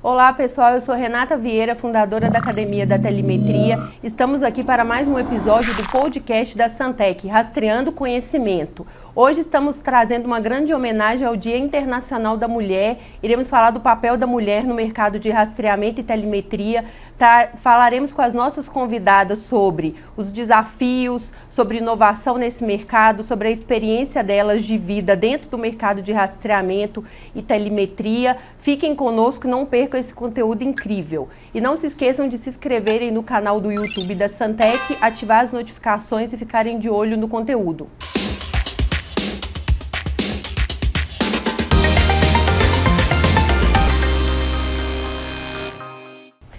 Olá pessoal, eu sou Renata Vieira, fundadora da Academia da Telemetria. Estamos aqui para mais um episódio do podcast da Santec, Rastreando Conhecimento. Hoje estamos trazendo uma grande homenagem ao Dia Internacional da Mulher. Iremos falar do papel da mulher no mercado de rastreamento e telemetria. Falaremos com as nossas convidadas sobre os desafios, sobre inovação nesse mercado, sobre a experiência delas de vida dentro do mercado de rastreamento e telemetria. Fiquem conosco, não percam esse conteúdo incrível. E não se esqueçam de se inscreverem no canal do YouTube da Santec, ativar as notificações e ficarem de olho no conteúdo.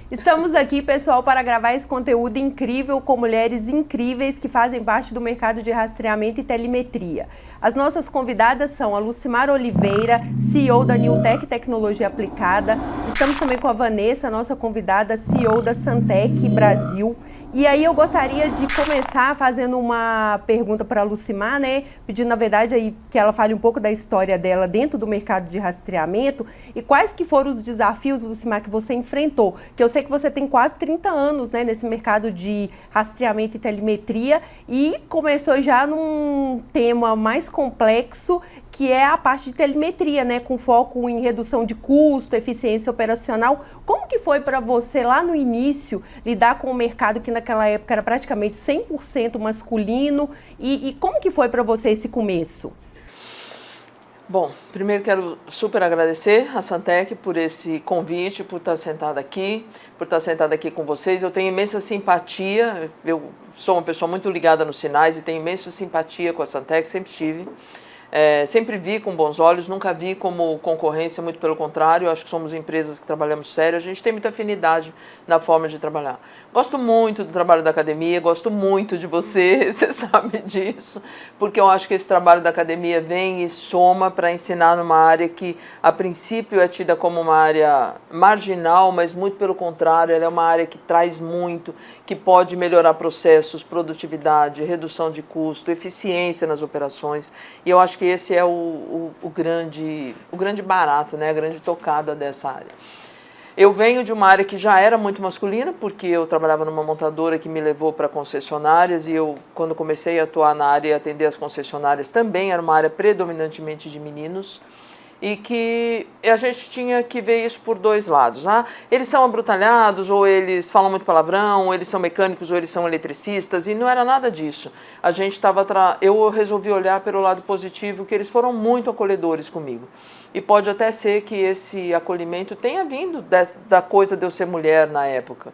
Estamos aqui, pessoal, para gravar esse conteúdo incrível com mulheres incríveis que fazem parte do mercado de rastreamento e telemetria. As nossas convidadas são a Lucimar Oliveira, CEO da Newtek Tecnologia Aplicada. Estamos também com a Vanessa, nossa convidada, CEO da Santec Brasil. E aí eu gostaria de começar fazendo uma pergunta para a Lucimar, né? Pedindo, na verdade, aí que ela fale um pouco da história dela dentro do mercado de rastreamento e quais que foram os desafios, Lucimar, que você enfrentou. Que eu sei que você tem quase 30 anos, né, nesse mercado de rastreamento e telemetria e começou já num tema mais complexo, que é a parte de telemetria, né, com foco em redução de custo, eficiência operacional. Como que foi para você lá no início lidar com o mercado que naquela época era praticamente 100% masculino e como que foi para você esse começo? Bom, primeiro quero super agradecer a Santec por esse convite, por estar sentada aqui, com vocês. Eu tenho imensa simpatia, eu sou uma pessoa muito ligada nos sinais e tenho imensa simpatia com a Santec, sempre tive. Sempre vi com bons olhos, nunca vi como concorrência, muito pelo contrário, eu acho que somos empresas que trabalhamos sério, a gente tem muita afinidade na forma de trabalhar. Gosto muito do trabalho da academia, gosto muito de você, você sabe disso, porque eu acho que esse trabalho da academia vem e soma para ensinar numa área que a princípio é tida como uma área marginal, mas muito pelo contrário, ela é uma área que traz muito, que pode melhorar processos, produtividade, redução de custo, eficiência nas operações, e eu acho que esse é o grande barato, né? A grande tocada dessa área. Eu venho de uma área que já era muito masculina, porque eu trabalhava numa montadora que me levou para concessionárias e eu, quando comecei a atuar na área e atender as concessionárias, também era uma área predominantemente de meninos e que a gente tinha que ver isso por dois lados. Eles são abrutalhados, ou eles falam muito palavrão, ou eles são mecânicos, ou eles são eletricistas, e não era nada disso. Eu resolvi olhar pelo lado positivo, que eles foram muito acolhedores comigo. E pode até ser que esse acolhimento tenha vindo da coisa de eu ser mulher na época.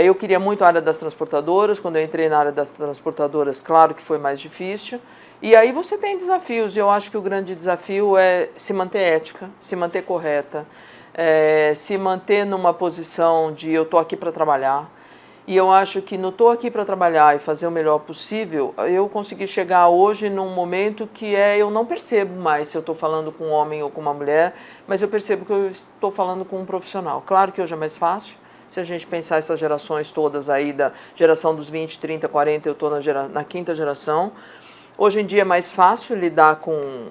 Eu queria muito a área das transportadoras, quando eu entrei na área das transportadoras, claro que foi mais difícil. E aí você tem desafios, e eu acho que o grande desafio é se manter ética, se manter correta, se manter numa posição de eu estou aqui para trabalhar. E eu acho que no estou aqui para trabalhar e fazer o melhor possível, eu consegui chegar hoje num momento que eu não percebo mais se eu estou falando com um homem ou com uma mulher, mas eu percebo que eu estou falando com um profissional. Claro que hoje é mais fácil, se a gente pensar essas gerações todas aí, da geração dos 20, 30, 40, eu estou na quinta geração. Hoje em dia é mais fácil lidar com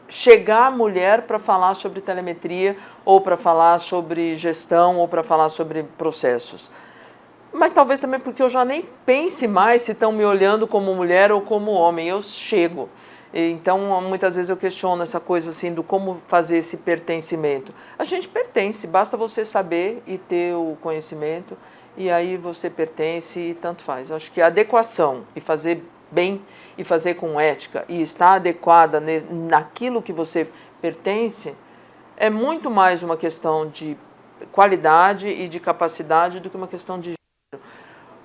chegar a mulher para falar sobre telemetria ou para falar sobre gestão ou para falar sobre processos. Mas talvez também porque eu já nem pense mais se estão me olhando como mulher ou como homem, eu chego. Então, muitas vezes eu questiono essa coisa assim do como fazer esse pertencimento. A gente pertence, basta você saber e ter o conhecimento e aí você pertence e tanto faz. Acho que a adequação e fazer bem e fazer com ética e estar adequada naquilo que você pertence é muito mais uma questão de qualidade e de capacidade do que uma questão de gênero.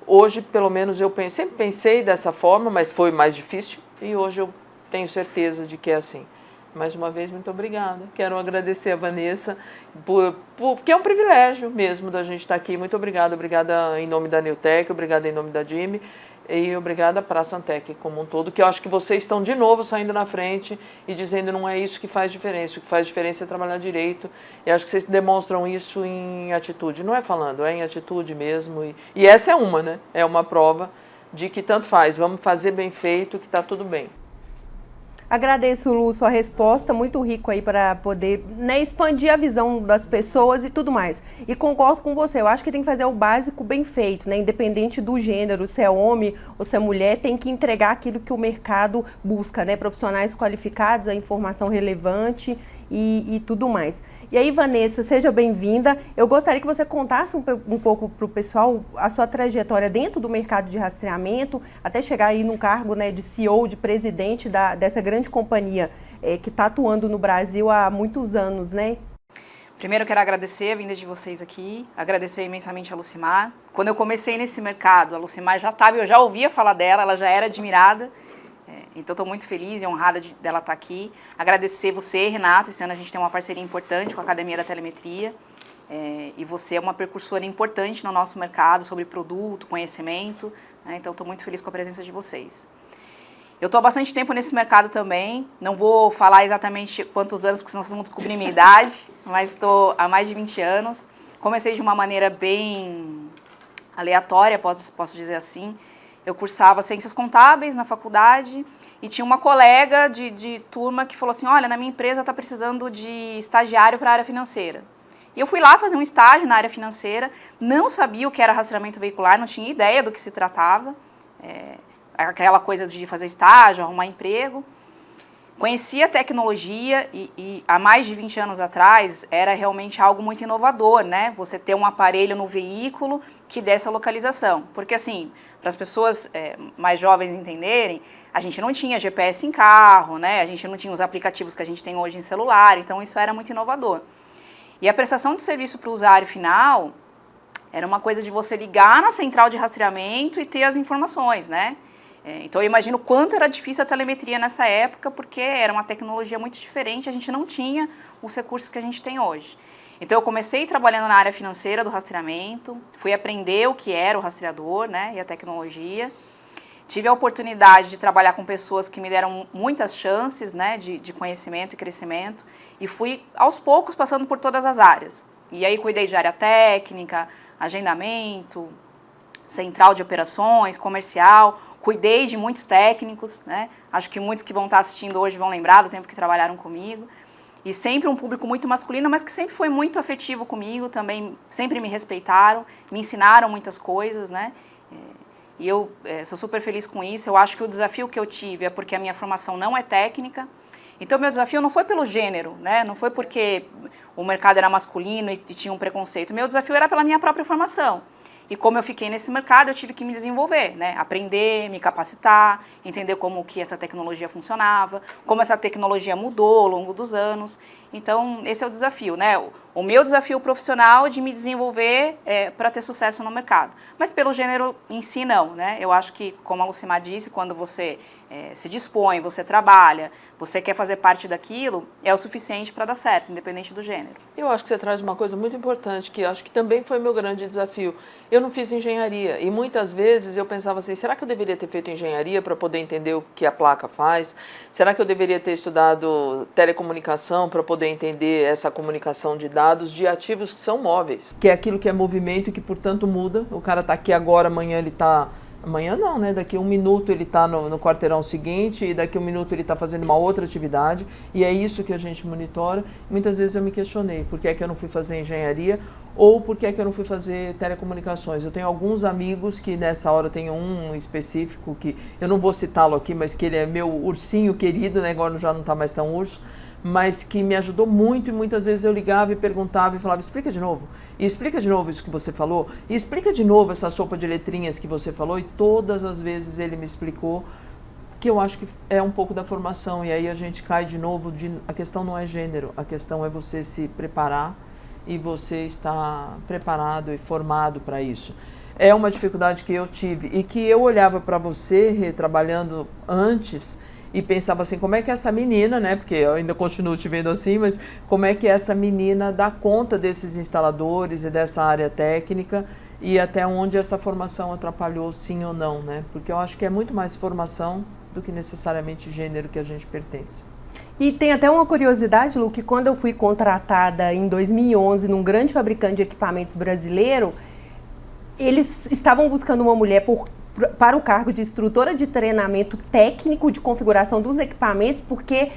Hoje, pelo menos, sempre pensei dessa forma, mas foi mais difícil e hoje eu tenho certeza de que é assim. Mais uma vez, muito obrigada. Quero agradecer a Vanessa, porque é um privilégio mesmo da gente estar aqui. Muito obrigada. Obrigada em nome da Newtek, obrigada em nome da Jimmy e obrigada para a Santec como um todo, que eu acho que vocês estão de novo saindo na frente e dizendo não é isso que faz diferença. O que faz diferença é trabalhar direito. E acho que vocês demonstram isso em atitude. Não é falando, é em atitude mesmo. E essa é uma, né? É uma prova de que tanto faz. Vamos fazer bem feito, que está tudo bem. Agradeço, Lu, sua resposta, muito rico aí para poder, né, expandir a visão das pessoas e tudo mais. E concordo com você, eu acho que tem que fazer o básico bem feito, né, independente do gênero, se é homem ou se é mulher, tem que entregar aquilo que o mercado busca, né, profissionais qualificados, a informação relevante e tudo mais. E aí, Vanessa, seja bem-vinda. Eu gostaria que você contasse um pouco para o pessoal a sua trajetória dentro do mercado de rastreamento, até chegar aí no cargo, né, de CEO, de presidente dessa grande companhia que está atuando no Brasil há muitos anos, né? Primeiro, eu quero agradecer a vinda de vocês aqui, agradecer imensamente a Lucimar. Quando eu comecei nesse mercado, a Lucimar já estava, eu já ouvia falar dela, ela já era admirada. Então, estou muito feliz e honrada dela estar aqui. Agradecer você, Renata. Esse ano a gente tem uma parceria importante com a Academia da Telemetria. E você é uma precursora importante no nosso mercado sobre produto, conhecimento. Né? Então, estou muito feliz com a presença de vocês. Eu estou há bastante tempo nesse mercado também. Não vou falar exatamente quantos anos, porque senão vocês vão descobrir minha idade. Mas estou há mais de 20 anos. Comecei de uma maneira bem aleatória, posso dizer assim. Eu cursava Ciências Contábeis na faculdade e tinha uma colega de turma que falou assim, olha, na minha empresa está precisando de estagiário para a área financeira. E eu fui lá fazer um estágio na área financeira, não sabia o que era rastreamento veicular, não tinha ideia do que se tratava, aquela coisa de fazer estágio, arrumar emprego. Conheci a tecnologia e há mais de 20 anos atrás era realmente algo muito inovador, né? Você ter um aparelho no veículo que desse a localização. Porque assim, para as pessoas mais jovens entenderem, a gente não tinha GPS em carro, né? A gente não tinha os aplicativos que a gente tem hoje em celular, então isso era muito inovador. E a prestação de serviço para o usuário final era uma coisa de você ligar na central de rastreamento e ter as informações, né? Então eu imagino o quanto era difícil a telemetria nessa época, porque era uma tecnologia muito diferente, a gente não tinha os recursos que a gente tem hoje. Então eu comecei trabalhando na área financeira do rastreamento, fui aprender o que era o rastreador, né, e a tecnologia. Tive a oportunidade de trabalhar com pessoas que me deram muitas chances, né, de conhecimento e crescimento, e fui aos poucos passando por todas as áreas. E aí cuidei de área técnica, agendamento, central de operações, comercial. Cuidei de muitos técnicos, né? Acho que muitos que vão estar assistindo hoje vão lembrar do tempo que trabalharam comigo. E sempre um público muito masculino, mas que sempre foi muito afetivo comigo, também sempre me respeitaram, me ensinaram muitas coisas, né? E eu sou super feliz com isso. Eu acho que o desafio que eu tive é porque a minha formação não é técnica. Então, meu desafio não foi pelo gênero, né? Não foi porque o mercado era masculino e tinha um preconceito. Meu desafio era pela minha própria formação. E como eu fiquei nesse mercado, eu tive que me desenvolver, né? Aprender, me capacitar, entender como que essa tecnologia funcionava, como essa tecnologia mudou ao longo dos anos. Então, esse é o desafio, né? O meu desafio profissional de me desenvolver para ter sucesso no mercado. Mas pelo gênero em si, não, né? Eu acho que, como a Lucimar disse, quando você se dispõe, você trabalha, você quer fazer parte daquilo, é o suficiente para dar certo, independente do gênero. Eu acho que você traz uma coisa muito importante, que acho que também foi meu grande desafio. Eu não fiz engenharia e muitas vezes eu pensava assim, será que eu deveria ter feito engenharia para poder entender o que a placa faz? Será que eu deveria ter estudado telecomunicação para poder entender essa comunicação de dados de ativos que são móveis? Que é aquilo que é movimento e que, portanto, muda. O cara está aqui agora, amanhã ele está... Amanhã não, né? Daqui a um minuto ele está no quarteirão seguinte e daqui a um minuto ele está fazendo uma outra atividade e é isso que a gente monitora. Muitas vezes eu me questionei por que é que eu não fui fazer engenharia ou por que é que eu não fui fazer telecomunicações. Eu tenho alguns amigos que nessa hora, tem um específico que eu não vou citá-lo aqui, mas que ele é meu ursinho querido, né? Agora já não está mais tão urso, mas que me ajudou muito e muitas vezes eu ligava e perguntava e falava, explica de novo, e explica de novo isso que você falou, e explica de novo essa sopa de letrinhas que você falou, e todas as vezes ele me explicou, que eu acho que é um pouco da formação, e aí a gente cai de novo, a questão não é gênero, a questão é você se preparar e você estar preparado e formado para isso. É uma dificuldade que eu tive e que eu olhava para você, trabalhando antes, e pensava assim, como é que essa menina, né, porque eu ainda continuo te vendo assim, mas como é que essa menina dá conta desses instaladores e dessa área técnica e até onde essa formação atrapalhou, sim ou não, né? Porque eu acho que é muito mais formação do que necessariamente gênero que a gente pertence. E tem até uma curiosidade, Lu, que quando eu fui contratada em 2011 num grande fabricante de equipamentos brasileiro, eles estavam buscando uma mulher para o cargo de instrutora de treinamento técnico de configuração dos equipamentos, porque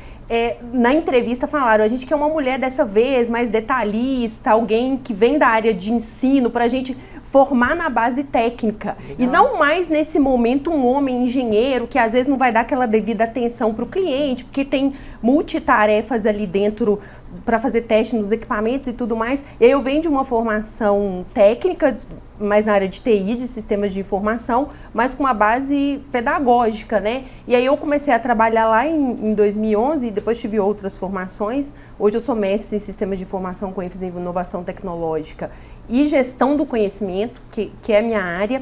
na entrevista falaram, a gente quer uma mulher dessa vez mais detalhista, alguém que vem da área de ensino, para a gente formar na base técnica. Legal. E não mais nesse momento um homem engenheiro que às vezes não vai dar aquela devida atenção para o cliente, porque tem multitarefas ali dentro para fazer teste nos equipamentos e tudo mais. E aí eu venho de uma formação técnica, mais na área de TI, de sistemas de informação, mas com uma base pedagógica, né? E aí eu comecei a trabalhar lá em 2011 e depois tive outras formações. Hoje eu sou mestre em sistemas de informação com ênfase em inovação tecnológica e gestão do conhecimento, que é a minha área.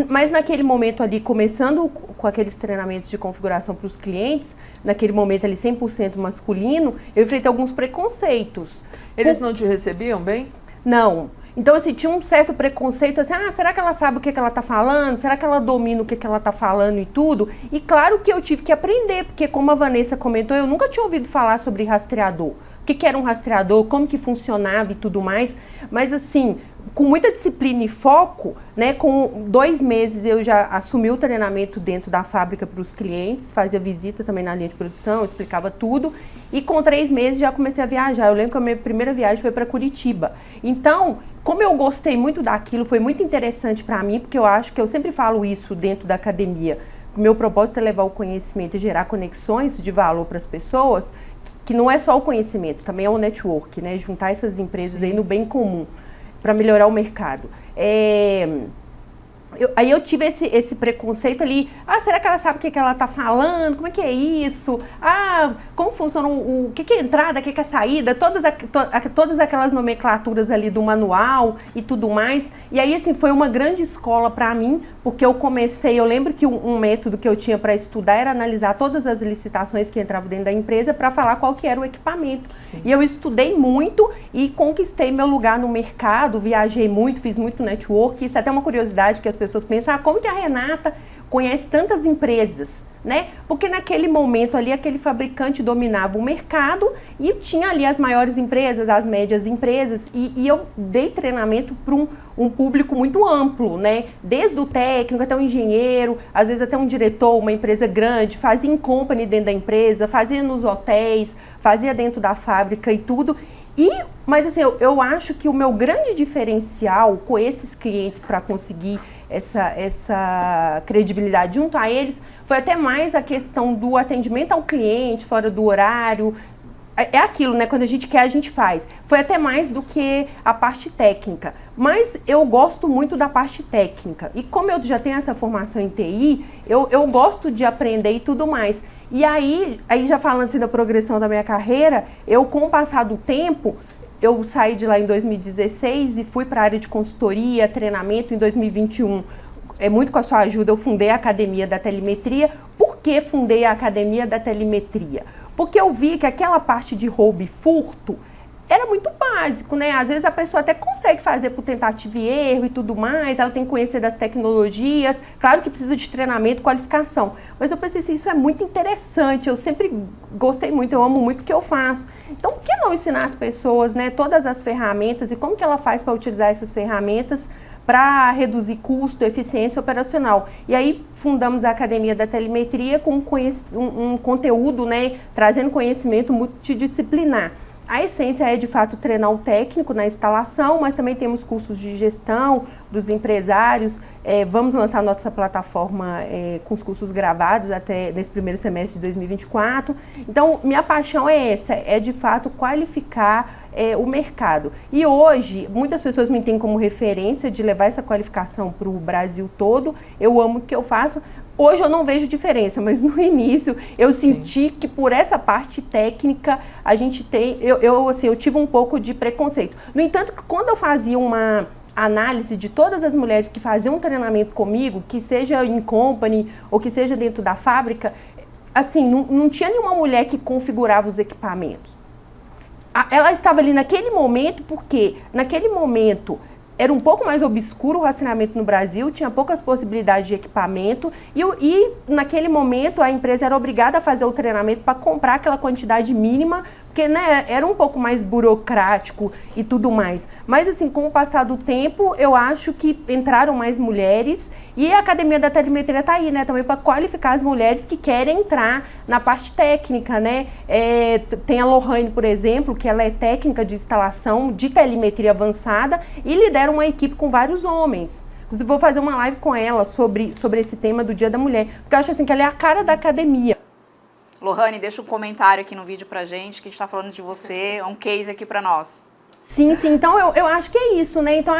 Mas naquele momento ali, começando com aqueles treinamentos de configuração para os clientes, naquele momento ali 100% masculino, eu enfrentei alguns preconceitos. Eles não te recebiam bem? Não. Então, assim, tinha um certo preconceito, assim, será que ela sabe o que ela está falando? Será que ela domina o que ela está falando e tudo? E claro que eu tive que aprender, porque como a Vanessa comentou, eu nunca tinha ouvido falar sobre rastreador. O que era um rastreador, como que funcionava e tudo mais. Mas, assim, com muita disciplina e foco, né, com 2 meses eu já assumi o treinamento dentro da fábrica para os clientes, fazia visita também na linha de produção, explicava tudo. E com 3 meses já comecei a viajar. Eu lembro que a minha primeira viagem foi para Curitiba. Então, como eu gostei muito daquilo, foi muito interessante para mim, porque eu acho que eu sempre falo isso dentro da academia. O meu propósito é levar o conhecimento e gerar conexões de valor para as pessoas, que não é só o conhecimento, também é o network, né? Juntar essas empresas aí no bem comum, para melhorar o mercado. Aí eu tive esse preconceito ali, será que ela sabe o que ela está falando? Como é que é isso? Como funciona o que é entrada, o que é saída? Todas aquelas nomenclaturas ali do manual e tudo mais. E aí, assim, foi uma grande escola para mim, porque eu lembro que um método que eu tinha para estudar era analisar todas as licitações que entravam dentro da empresa para falar qual que era o equipamento. Sim. E eu estudei muito e conquistei meu lugar no mercado, viajei muito, fiz muito network. Isso é até uma curiosidade que as pessoas pensam, como que a Renata conhece tantas empresas, né? Porque naquele momento ali, aquele fabricante dominava o mercado e tinha ali as maiores empresas, as médias empresas, e eu dei treinamento para um público muito amplo, né? Desde o técnico até o engenheiro, às vezes até um diretor, uma empresa grande, fazia em company dentro da empresa, fazia nos hotéis, fazia dentro da fábrica e tudo. Mas assim, eu acho que o meu grande diferencial com esses clientes para conseguir essa credibilidade junto a eles foi até mais a questão do atendimento ao cliente, fora do horário. É aquilo, né? Quando a gente quer, a gente faz. Foi até mais do que a parte técnica. Mas eu gosto muito da parte técnica. E como eu já tenho essa formação em TI, eu gosto de aprender e tudo mais. E aí já falando assim da progressão da minha carreira, com o passar do tempo, eu saí de lá em 2016 e fui para a área de consultoria, treinamento em 2021. Muito com a sua ajuda, eu fundei a Academia da Telemetria. Por que fundei a Academia da Telemetria? Porque eu vi que aquela parte de roubo e furto era muito básico, né? Às vezes a pessoa até consegue fazer por tentativa e erro e tudo mais, ela tem que conhecer das tecnologias, claro que precisa de treinamento, qualificação. Mas eu pensei assim, isso é muito interessante, eu sempre gostei muito, eu amo muito o que eu faço. Então, por que não ensinar as pessoas, né, todas as ferramentas e como que ela faz para utilizar essas ferramentas para reduzir custo, eficiência operacional? E aí fundamos a Academia da Telemetria com um conteúdo, né, trazendo conhecimento multidisciplinar. A essência é, de fato, treinar o técnico na instalação, mas também temos cursos de gestão dos empresários. Vamos lançar nossa plataforma com os cursos gravados até nesse primeiro semestre de 2024. Então, minha paixão é essa, de fato qualificar o mercado. E hoje, muitas pessoas me têm como referência de levar essa qualificação para o Brasil todo. Eu amo o que eu faço. Hoje eu não vejo diferença, mas no início eu senti que por essa parte técnica a gente tem, eu tive um pouco de preconceito. No entanto, quando eu fazia uma análise de todas as mulheres que faziam um treinamento comigo, que seja em company ou que seja dentro da fábrica, assim, não tinha nenhuma mulher que configurava os equipamentos. Ela estava ali naquele momento porque naquele momento era um pouco mais obscuro o rastreamento no Brasil, tinha poucas possibilidades de equipamento e naquele momento a empresa era obrigada a fazer o treinamento para comprar aquela quantidade mínima porque, né, era um pouco mais burocrático e tudo mais. Mas, assim, com o passar do tempo, eu acho que entraram mais mulheres e a Academia da Telemetria está aí, né, também para qualificar as mulheres que querem entrar na parte técnica, né. Tem a Lohane, por exemplo, que ela é técnica de instalação de telemetria avançada e lidera uma equipe com vários homens. Inclusive, vou fazer uma live com ela sobre esse tema do Dia da Mulher, porque eu acho assim que ela é a cara da academia. Lohane, deixa um comentário aqui no vídeo pra gente, que a gente tá falando de você, é um case aqui pra nós. Sim, sim, então eu acho que é isso, né? Então,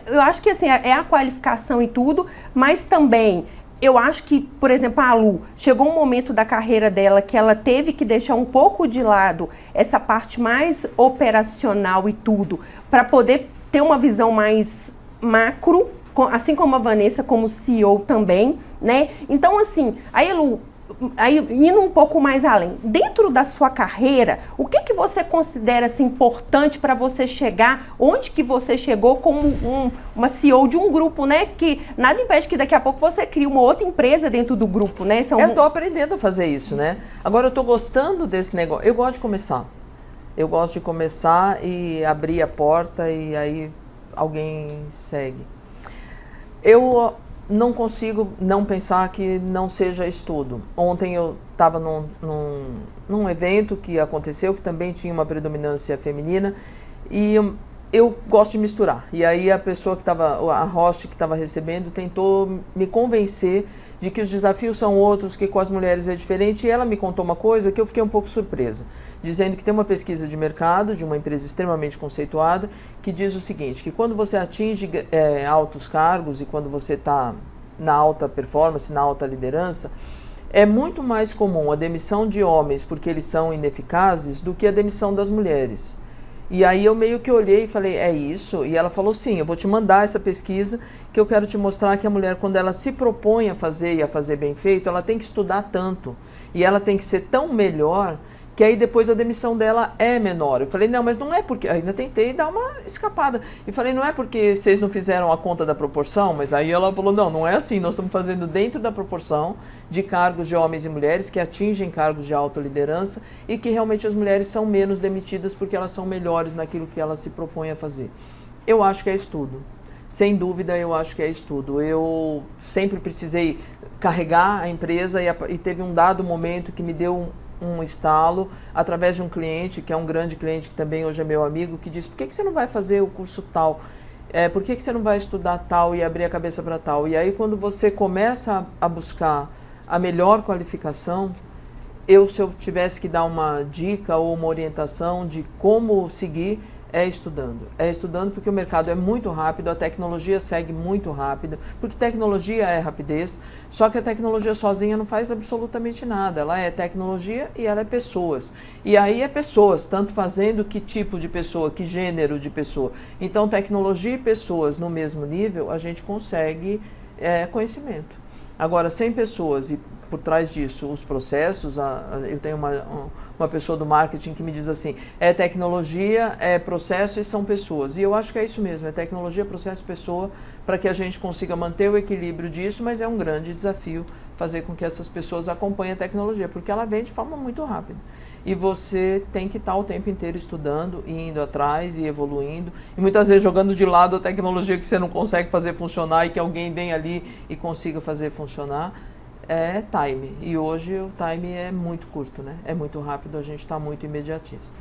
eu acho que assim, é a qualificação e tudo, mas também eu acho que, por exemplo, a Lu, chegou um momento da carreira dela que ela teve que deixar um pouco de lado essa parte mais operacional e tudo, para poder ter uma visão mais macro, assim como a Vanessa, como CEO também, né? Então, assim, aí, Lu, indo um pouco mais além, dentro da sua carreira, o que você considera assim, importante para você chegar onde que você chegou como uma CEO de um grupo, né? Que nada impede que daqui a pouco você crie uma outra empresa dentro do grupo, né? Eu estou aprendendo a fazer isso, né? Agora eu estou gostando desse negócio. Eu gosto de começar. Eu gosto de começar e abrir a porta e aí alguém segue. Eu não consigo não pensar que não seja estudo. Ontem eu estava num evento que aconteceu, que também tinha uma predominância feminina, e eu gosto de misturar. E aí a pessoa que estava, a host que estava recebendo, tentou me convencer de que os desafios são outros, que com as mulheres é diferente, e ela me contou uma coisa que eu fiquei um pouco surpresa, dizendo que tem uma pesquisa de mercado, de uma empresa extremamente conceituada, que diz o seguinte, que quando você atinge altos cargos e quando você está na alta performance, na alta liderança, é muito mais comum a demissão de homens porque eles são ineficazes do que a demissão das mulheres. E aí eu meio que olhei e falei, é isso? E ela falou, sim, eu vou te mandar essa pesquisa que eu quero te mostrar que a mulher, quando ela se propõe a fazer e a fazer bem feito, ela tem que estudar tanto. E ela tem que ser tão melhor que aí depois a demissão dela é menor. Eu falei, não, mas não é porque... Ainda tentei dar uma escapada. E falei, não é porque vocês não fizeram a conta da proporção, mas aí ela falou, não é assim, nós estamos fazendo dentro da proporção de cargos de homens e mulheres que atingem cargos de autoliderança e que realmente as mulheres são menos demitidas porque elas são melhores naquilo que elas se propõem a fazer. Eu acho que é estudo. Sem dúvida, eu acho que é estudo. Eu sempre precisei carregar a empresa e teve um dado momento que me deu um estalo, através de um cliente, que é um grande cliente, que também hoje é meu amigo, que diz, por que você não vai fazer o curso tal? Por que você não vai estudar tal e abrir a cabeça para tal? E aí, quando você começa a buscar a melhor qualificação, se eu tivesse que dar uma dica ou uma orientação de como seguir, é estudando. É estudando porque o mercado é muito rápido, a tecnologia segue muito rápido, porque tecnologia é rapidez, só que a tecnologia sozinha não faz absolutamente nada. Ela é tecnologia e ela é pessoas. E aí é pessoas, tanto fazendo que tipo de pessoa, que gênero de pessoa. Então, tecnologia e pessoas no mesmo nível, a gente consegue conhecimento. Agora, sem pessoas e por trás disso os processos, eu tenho uma pessoa do marketing que me diz assim, é tecnologia, é processo e são pessoas. E eu acho que é isso mesmo, é tecnologia, processo, pessoa, para que a gente consiga manter o equilíbrio disso, mas é um grande desafio fazer com que essas pessoas acompanhem a tecnologia, porque ela vem de forma muito rápida. E você tem que estar o tempo inteiro estudando, e indo atrás e evoluindo, e muitas vezes jogando de lado a tecnologia que você não consegue fazer funcionar e que alguém vem ali e consiga fazer funcionar. É time, e hoje o time é muito curto, né? É muito rápido, a gente está muito imediatista.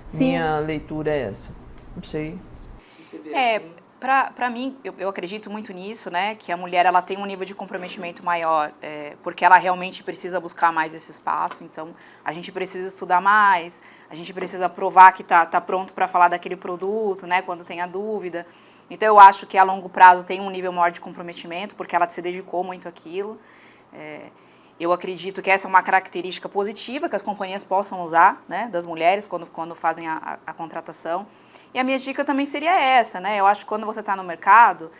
Sim. Minha leitura é essa. Não sei se você vê assim. Para mim, eu acredito muito nisso, né? Que a mulher ela tem um nível de comprometimento maior, porque ela realmente precisa buscar mais esse espaço. Então, a gente precisa estudar mais, a gente precisa provar que tá pronto para falar daquele produto, né? Quando tem a dúvida. Então, eu acho que a longo prazo tem um nível maior de comprometimento, porque ela se dedicou muito àquilo. Eu acredito que essa é uma característica positiva que as companhias possam usar, né, das mulheres quando fazem a contratação. E a minha dica também seria essa, né? Eu acho que quando você está no mercado,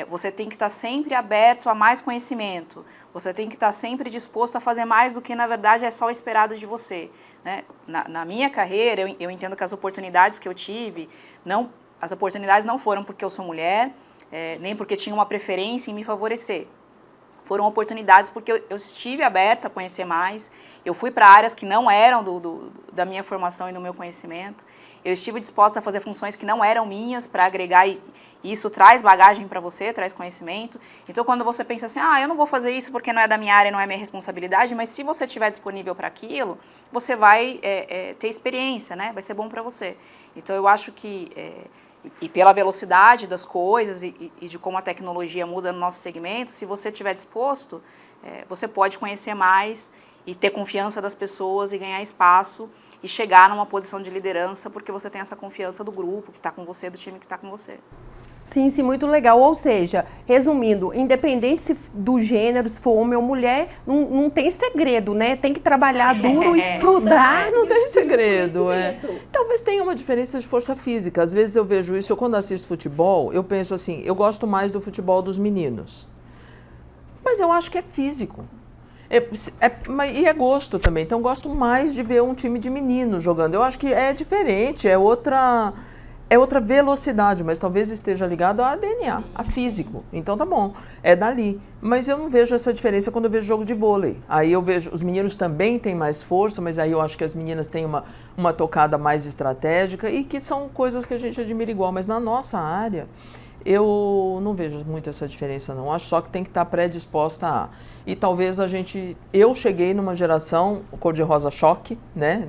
você tem que estar sempre aberto a mais conhecimento. Você tem que estar sempre disposto a fazer mais do que, na verdade, é só esperado de você, né? Na minha carreira, eu entendo que as oportunidades que eu tive, as oportunidades não foram porque eu sou mulher, nem porque tinha uma preferência em me favorecer. foram oportunidades porque eu estive aberta a conhecer mais, eu fui para áreas que não eram da minha formação e do meu conhecimento, eu estive disposta a fazer funções que não eram minhas para agregar e isso traz bagagem para você, traz conhecimento. Então, quando você pensa assim, eu não vou fazer isso porque não é da minha área, não é minha responsabilidade, mas se você estiver disponível para aquilo, você vai ter experiência, né? Vai ser bom para você. Então, eu acho que, e pela velocidade das coisas e de como a tecnologia muda no nosso segmento, se você estiver disposto, você pode conhecer mais e ter confiança das pessoas e ganhar espaço e chegar numa posição de liderança porque você tem essa confiança do grupo que está com você, do time que está com você. Sim, muito legal. Ou seja, resumindo, independente do gênero, se for homem ou mulher, não tem segredo, né? Tem que trabalhar duro, estudar. Não tem segredo, Talvez tenha uma diferença de força física. Às vezes eu vejo isso, quando assisto futebol, eu penso assim, eu gosto mais do futebol dos meninos. Mas eu acho que é físico. E é gosto também. Então, eu gosto mais de ver um time de meninos jogando. Eu acho que é diferente, é outra velocidade, mas talvez esteja ligado a DNA, a físico. Então, tá bom, é dali. Mas eu não vejo essa diferença quando eu vejo jogo de vôlei. Aí eu vejo, os meninos também têm mais força, mas aí eu acho que as meninas têm uma tocada mais estratégica e que são coisas que a gente admira igual. Mas na nossa área, eu não vejo muito essa diferença, não. Acho só que tem que estar predisposta a... E talvez eu cheguei numa geração, o cor-de-rosa choque, né,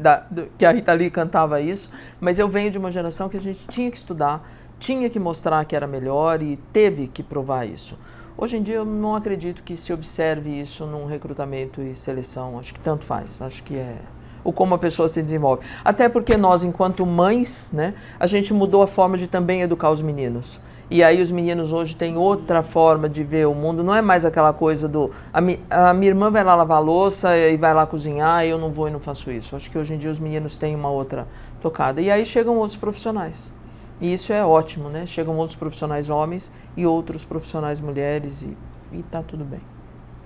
que a Rita Lee cantava isso, mas eu venho de uma geração que a gente tinha que estudar, tinha que mostrar que era melhor e teve que provar isso. Hoje em dia eu não acredito que se observe isso num recrutamento e seleção, acho que tanto faz, acho que é o como a pessoa se desenvolve. Até porque nós, enquanto mães, né, a gente mudou a forma de também educar os meninos. E aí os meninos hoje têm outra forma de ver o mundo, não é mais aquela coisa a minha irmã vai lá lavar a louça e vai lá cozinhar e eu não vou e não faço isso. Acho que hoje em dia os meninos têm uma outra tocada. E aí chegam outros profissionais. E isso é ótimo, né? Chegam outros profissionais homens e outros profissionais mulheres e tá tudo bem.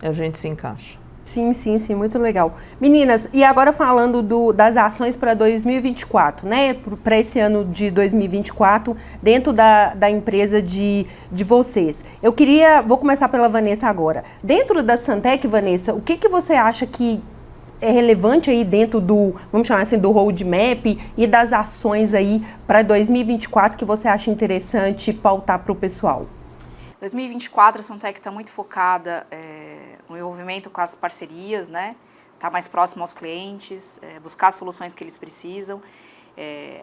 A gente se encaixa. Sim, muito legal. Meninas, e agora falando das ações para 2024, né? Para esse ano de 2024, dentro da empresa de vocês. Vou começar pela Vanessa agora. Dentro da Santec, Vanessa, o que você acha que é relevante aí dentro vamos chamar assim, do roadmap e das ações aí para 2024 que você acha interessante pautar para o pessoal? 2024 a Santec está muito focada no envolvimento com as parcerias, né? Tá mais próximo aos clientes, buscar as soluções que eles precisam.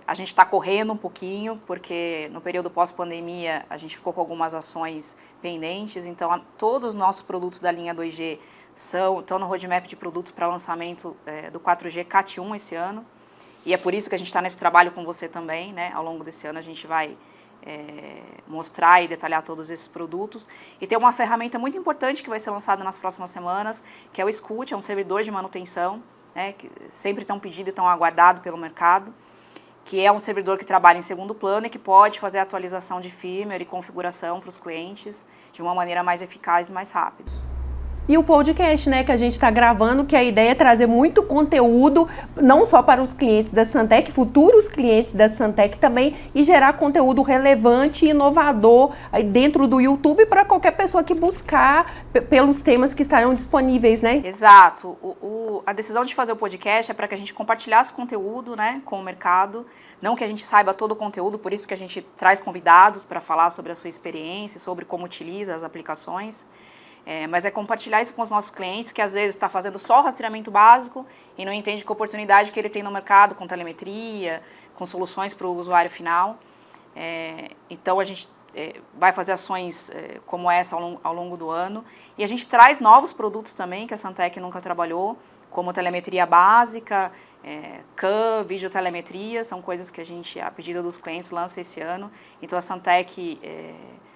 A gente está correndo um pouquinho, porque no período pós-pandemia a gente ficou com algumas ações pendentes, então todos os nossos produtos da linha 2G estão no roadmap de produtos para lançamento do 4G CAT1 esse ano, e é por isso que a gente está nesse trabalho com você também, né? Ao longo desse ano a gente vai mostrar e detalhar todos esses produtos. E tem uma ferramenta muito importante que vai ser lançada nas próximas semanas, que é o Scout, é um servidor de manutenção, né, que sempre tão pedido e tão aguardado pelo mercado, que é um servidor que trabalha em segundo plano e que pode fazer a atualização de firmware e configuração para os clientes de uma maneira mais eficaz e mais rápida. E o podcast, né, que a gente está gravando, que a ideia é trazer muito conteúdo, não só para os clientes da Santec, futuros clientes da Santec também, e gerar conteúdo relevante e inovador aí dentro do YouTube para qualquer pessoa que buscar pelos temas que estarão disponíveis, né? Exato. A decisão de fazer o podcast é para que a gente compartilhasse conteúdo, né, com o mercado, não que a gente saiba todo o conteúdo, por isso que a gente traz convidados para falar sobre a sua experiência, sobre como utiliza as aplicações. Mas é compartilhar isso com os nossos clientes, que às vezes está fazendo só o rastreamento básico e não entende que a oportunidade que ele tem no mercado com telemetria, com soluções para o usuário final. Então a gente vai fazer ações como essa ao longo do ano. E a gente traz novos produtos também que a Santec nunca trabalhou, como telemetria básica, CAN, videotelemetria, são coisas que a gente, a pedido dos clientes, lança esse ano. Então a Santec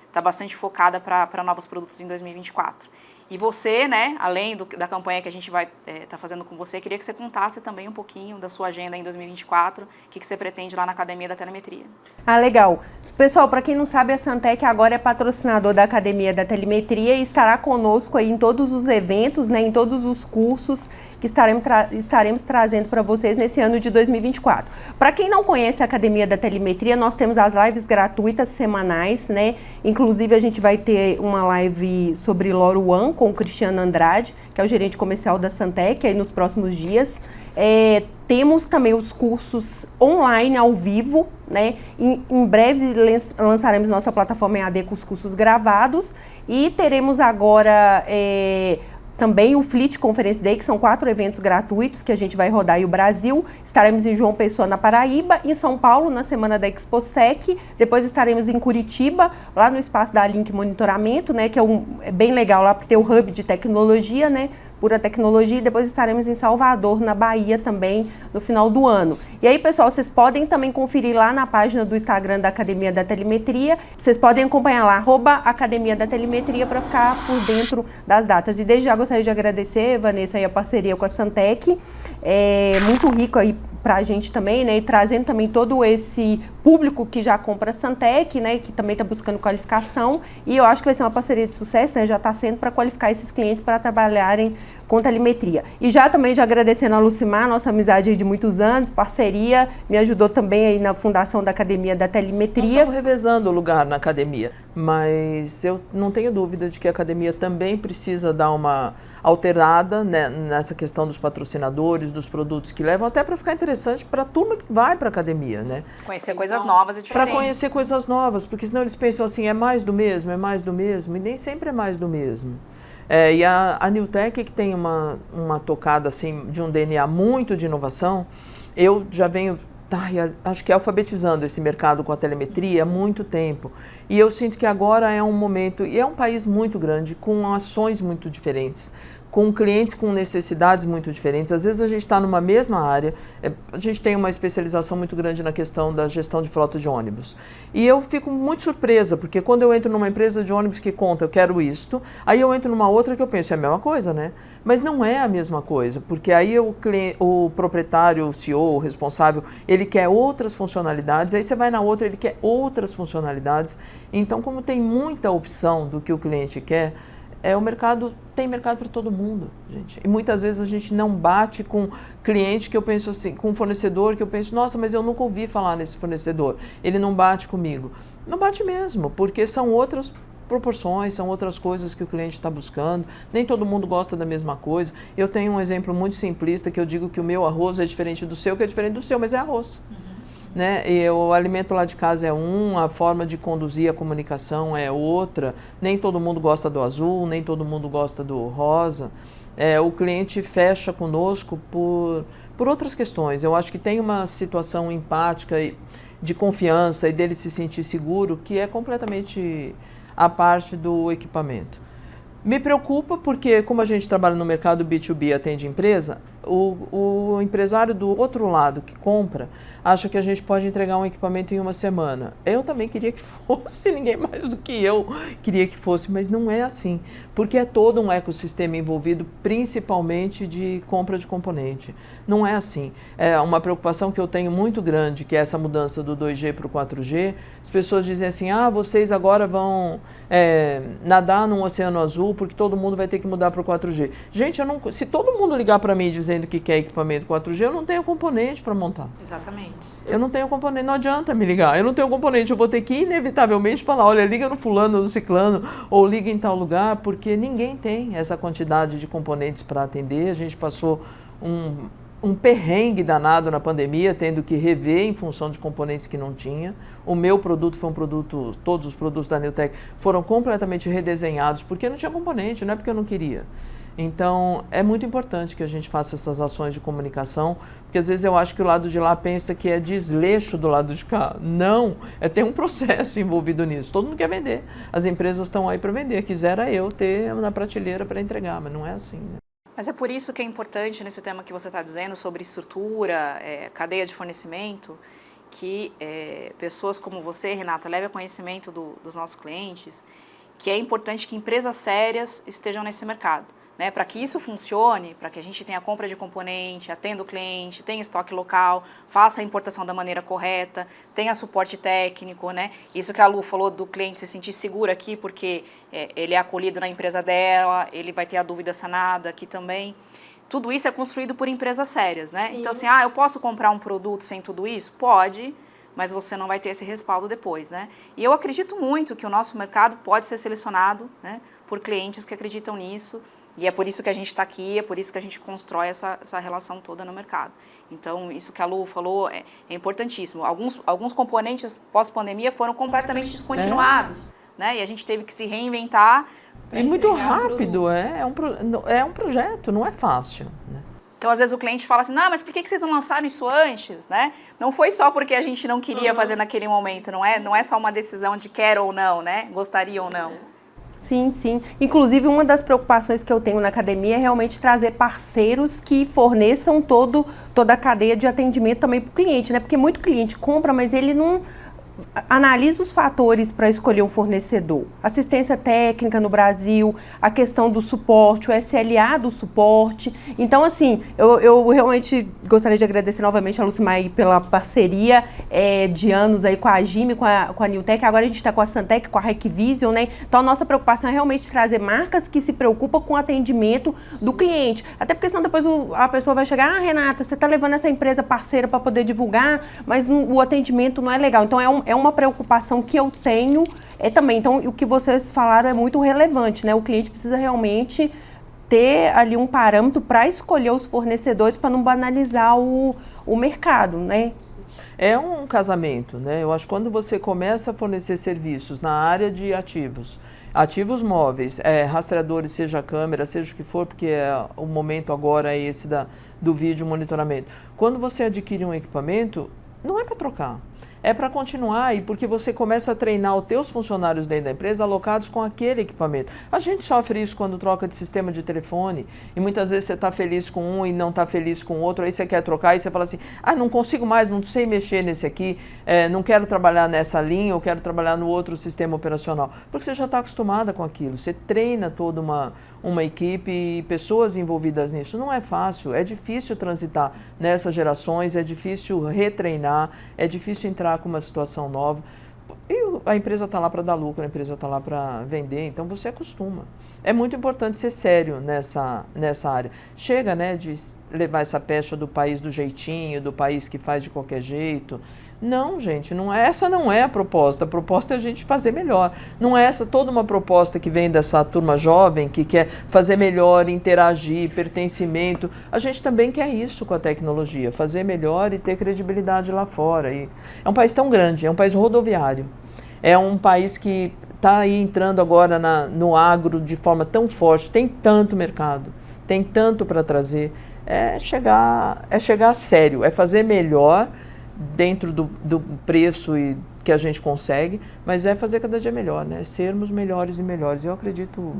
está bastante focada para novos produtos em 2024. E você, né, além da campanha que a gente vai estar fazendo com você, queria que você contasse também um pouquinho da sua agenda em 2024, o que você pretende lá na Academia da Telemetria. Ah, legal. Pessoal, para quem não sabe, a Santec agora é patrocinador da Academia da Telemetria e estará conosco aí em todos os eventos, né, em todos os cursos que estaremos trazendo para vocês nesse ano de 2024. Para quem não conhece a Academia da Telemetria, nós temos as lives gratuitas semanais, né? Inclusive a gente vai ter uma live sobre Loro One com o Cristiano Andrade, que é o gerente comercial da Santec, aí nos próximos dias. Temos também os cursos online ao vivo, né? Em breve lançaremos nossa plataforma EAD com os cursos gravados e teremos agora também o Fleet Conference Day, que são 4 eventos gratuitos que a gente vai rodar aí o Brasil. Estaremos em João Pessoa, na Paraíba, em São Paulo, na semana da ExpoSec. Depois estaremos em Curitiba, lá no espaço da Link Monitoramento, né? Que é bem legal lá, porque tem o hub de tecnologia, né? Pura tecnologia, e depois estaremos em Salvador, na Bahia também, no final do ano. E aí, pessoal, vocês podem também conferir lá na página do Instagram da Academia da Telemetria. Vocês podem acompanhar lá, @Academia da Telemetria, para ficar por dentro das datas. E desde já gostaria de agradecer, Vanessa, aí a parceria com a Santec. Muito rico aí pra gente também, né? E trazendo também todo esse público que já compra a Santec, né? Que também está buscando qualificação. E eu acho que vai ser uma parceria de sucesso, né? Já está sendo para qualificar esses clientes para trabalharem com telemetria. E já agradecendo a Lucimar, nossa amizade aí de muitos anos, parceria, me ajudou também aí na fundação da Academia da Telemetria. Nós estamos revezando o lugar na academia, mas eu não tenho dúvida de que a academia também precisa dar uma alterada, né, nessa questão dos patrocinadores, dos produtos que levam, até para ficar interessante para a turma que vai para a academia, né? Conhecer coisas novas e diferentes. Para conhecer coisas novas, porque senão eles pensam assim, é mais do mesmo, e nem sempre é mais do mesmo. E a Newtek, que tem uma tocada assim, de um DNA muito de inovação, eu já venho, acho que alfabetizando esse mercado com a telemetria há muito tempo. E eu sinto que agora é um momento, e é um país muito grande, com ações muito diferentes, com clientes com necessidades muito diferentes. Às vezes a gente está numa mesma área, a gente tem uma especialização muito grande na questão da gestão de frota de ônibus. E eu fico muito surpresa, porque quando eu entro numa empresa de ônibus que conta, eu quero isto, aí eu entro numa outra que eu penso, é a mesma coisa, né? Mas não é a mesma coisa, porque aí o proprietário, o CEO, o responsável, ele quer outras funcionalidades, aí você vai na outra, ele quer outras funcionalidades. Então, como tem muita opção do que o cliente quer, tem mercado para todo mundo, gente. E muitas vezes a gente não bate com cliente que eu penso assim, com fornecedor que eu penso, nossa, mas eu nunca ouvi falar nesse fornecedor, ele não bate comigo. Não bate mesmo, porque são outras proporções, são outras coisas que o cliente está buscando, nem todo mundo gosta da mesma coisa. Eu tenho um exemplo muito simplista que eu digo que o meu arroz é diferente do seu, que é diferente do seu, mas é arroz. Né? E o alimento lá de casa é a forma de conduzir a comunicação é outra, nem todo mundo gosta do azul, nem todo mundo gosta do rosa. O cliente fecha conosco por outras questões. Eu acho que tem uma situação empática de confiança e dele se sentir seguro que é completamente a parte do equipamento. Me preocupa porque, como a gente trabalha no mercado B2B e atende empresa, o empresário do outro lado que compra acha que a gente pode entregar um equipamento em uma semana. Eu também queria que fosse, ninguém mais do que eu queria que fosse, mas não é assim, porque é todo um ecossistema envolvido, principalmente de compra de componente. Não é assim. É uma preocupação que eu tenho muito grande, que é essa mudança do 2G para o 4G. As pessoas dizem assim, vocês agora vão nadar num oceano azul porque todo mundo vai ter que mudar para o 4G. Gente, se todo mundo ligar para mim dizendo que quer equipamento 4G, eu não tenho componente para montar. Exatamente. Eu não tenho componente, não adianta me ligar. Eu não tenho componente, eu vou ter que inevitavelmente falar, olha, liga no fulano, no ciclano, ou liga em tal lugar, porque ninguém tem essa quantidade de componentes para atender. A gente passou um perrengue danado na pandemia, tendo que rever em função de componentes que não tinha. O meu produto foi todos os produtos da Newtek foram completamente redesenhados, porque não tinha componente, não é porque eu não queria. Então, é muito importante que a gente faça essas ações de comunicação, porque às vezes eu acho que o lado de lá pensa que é desleixo do lado de cá. Não, tem um processo envolvido nisso. Todo mundo quer vender. As empresas estão aí para vender. Quisera eu ter na prateleira para entregar, mas não é assim, né? Mas é por isso que é importante nesse tema que você está dizendo sobre estrutura, cadeia de fornecimento, que pessoas como você, Renata, levem a conhecimento dos nossos clientes, que é importante que empresas sérias estejam nesse mercado. Né, para que isso funcione, para que a gente tenha compra de componente, atenda o cliente, tenha estoque local, faça a importação da maneira correta, tenha suporte técnico, né? Isso que a Lu falou do cliente se sentir seguro aqui, porque ele é acolhido na empresa dela, ele vai ter a dúvida sanada aqui também. tudo isso é construído por empresas sérias, né? Sim. Então, assim, eu posso comprar um produto sem tudo isso? Pode, mas você não vai ter esse respaldo depois, né? E eu acredito muito que o nosso mercado pode ser selecionado, né, por clientes que acreditam nisso, e é por isso que a gente está aqui, é por isso que a gente constrói essa relação toda no mercado. Então, isso que a Lu falou é importantíssimo. Alguns componentes pós-pandemia foram completamente descontinuados, né? E a gente teve que se reinventar. E muito rápido, é um projeto, não é fácil, né? Então, às vezes o cliente fala assim, não, mas por que vocês não lançaram isso antes, né? Não foi só porque a gente não queria fazer naquele momento, não é só uma decisão de quer ou não, né? Gostaria ou não. Sim, sim. Inclusive, uma das preocupações que eu tenho na academia é realmente trazer parceiros que forneçam toda a cadeia de atendimento também para o cliente, né? Porque muito cliente compra, mas ele não analisa os fatores para escolher um fornecedor. Assistência técnica no Brasil, a questão do suporte, o SLA do suporte. Então, assim, eu realmente gostaria de agradecer novamente a Lucimar pela parceria de anos aí com a Agime, com a Newtek. Agora a gente está com a Santec, com a Recvision, né? Então, a nossa preocupação é realmente trazer marcas que se preocupam com o atendimento do cliente. Até porque senão depois a pessoa vai chegar, Renata, você está levando essa empresa parceira para poder divulgar, mas o atendimento não é legal. Então, é uma preocupação que eu tenho também. Então, o que vocês falaram é muito relevante, né? O cliente precisa realmente ter ali um parâmetro para escolher os fornecedores para não banalizar o mercado, né? É um casamento, né? Eu acho que quando você começa a fornecer serviços na área de ativos móveis, rastreadores, seja câmera, seja o que for, porque o momento agora é esse do vídeo monitoramento. Quando você adquire um equipamento, não é para trocar. É para continuar, e porque você começa a treinar os teus funcionários dentro da empresa alocados com aquele equipamento. A gente sofre isso quando troca de sistema de telefone, e muitas vezes você está feliz com um e não está feliz com o outro, aí você quer trocar e você fala assim, não consigo mais, não sei mexer nesse aqui, não quero trabalhar nessa linha, eu quero trabalhar no outro sistema operacional. Porque você já está acostumada com aquilo, você treina toda uma equipe e pessoas envolvidas nisso. Não é fácil, é difícil transitar nessas gerações, é difícil retreinar, é difícil entrar com uma situação nova. E a empresa está lá para dar lucro, a empresa está lá para vender, então você acostuma. É muito importante ser sério nessa área. Chega, né, de levar essa pecha do país do jeitinho, do país que faz de qualquer jeito. Não, gente, essa não é a proposta é a gente fazer melhor. Não é essa toda uma proposta que vem dessa turma jovem que quer fazer melhor, interagir, pertencimento. A gente também quer isso com a tecnologia, fazer melhor e ter credibilidade lá fora. E é um país tão grande, é um país rodoviário, é um país que está aí entrando agora no agro de forma tão forte, tem tanto mercado, tem tanto para trazer. É chegar sério, é fazer melhor dentro do preço que a gente consegue, mas é fazer cada dia melhor, né? Sermos melhores e melhores. Eu acredito.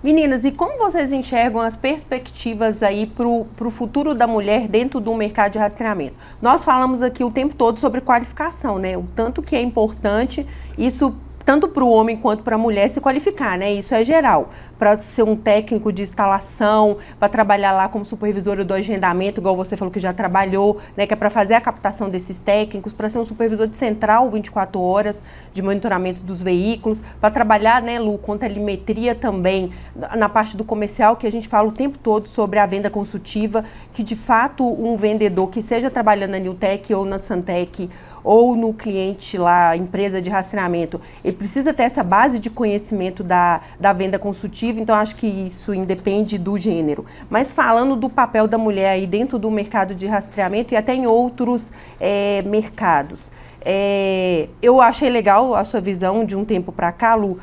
Meninas, e como vocês enxergam as perspectivas aí para o futuro da mulher dentro do mercado de rastreamento? Nós falamos aqui o tempo todo sobre qualificação, né? O tanto que é importante isso tanto para o homem quanto para a mulher se qualificar, né? Isso é geral. Para ser um técnico de instalação, para trabalhar lá como supervisora do agendamento, igual você falou que já trabalhou, né? Que é para fazer a captação desses técnicos, para ser um supervisor de central 24 horas de monitoramento dos veículos, para trabalhar, né, Lu, com telemetria também na parte do comercial, que a gente fala o tempo todo sobre a venda consultiva, que de fato um vendedor que seja trabalhando na Newtek ou na Santec ou no cliente lá, empresa de rastreamento, ele precisa ter essa base de conhecimento da venda consultiva, então acho que isso independe do gênero. Mas falando do papel da mulher aí dentro do mercado de rastreamento e até em outros mercados, eu achei legal a sua visão de um tempo para cá, Lu,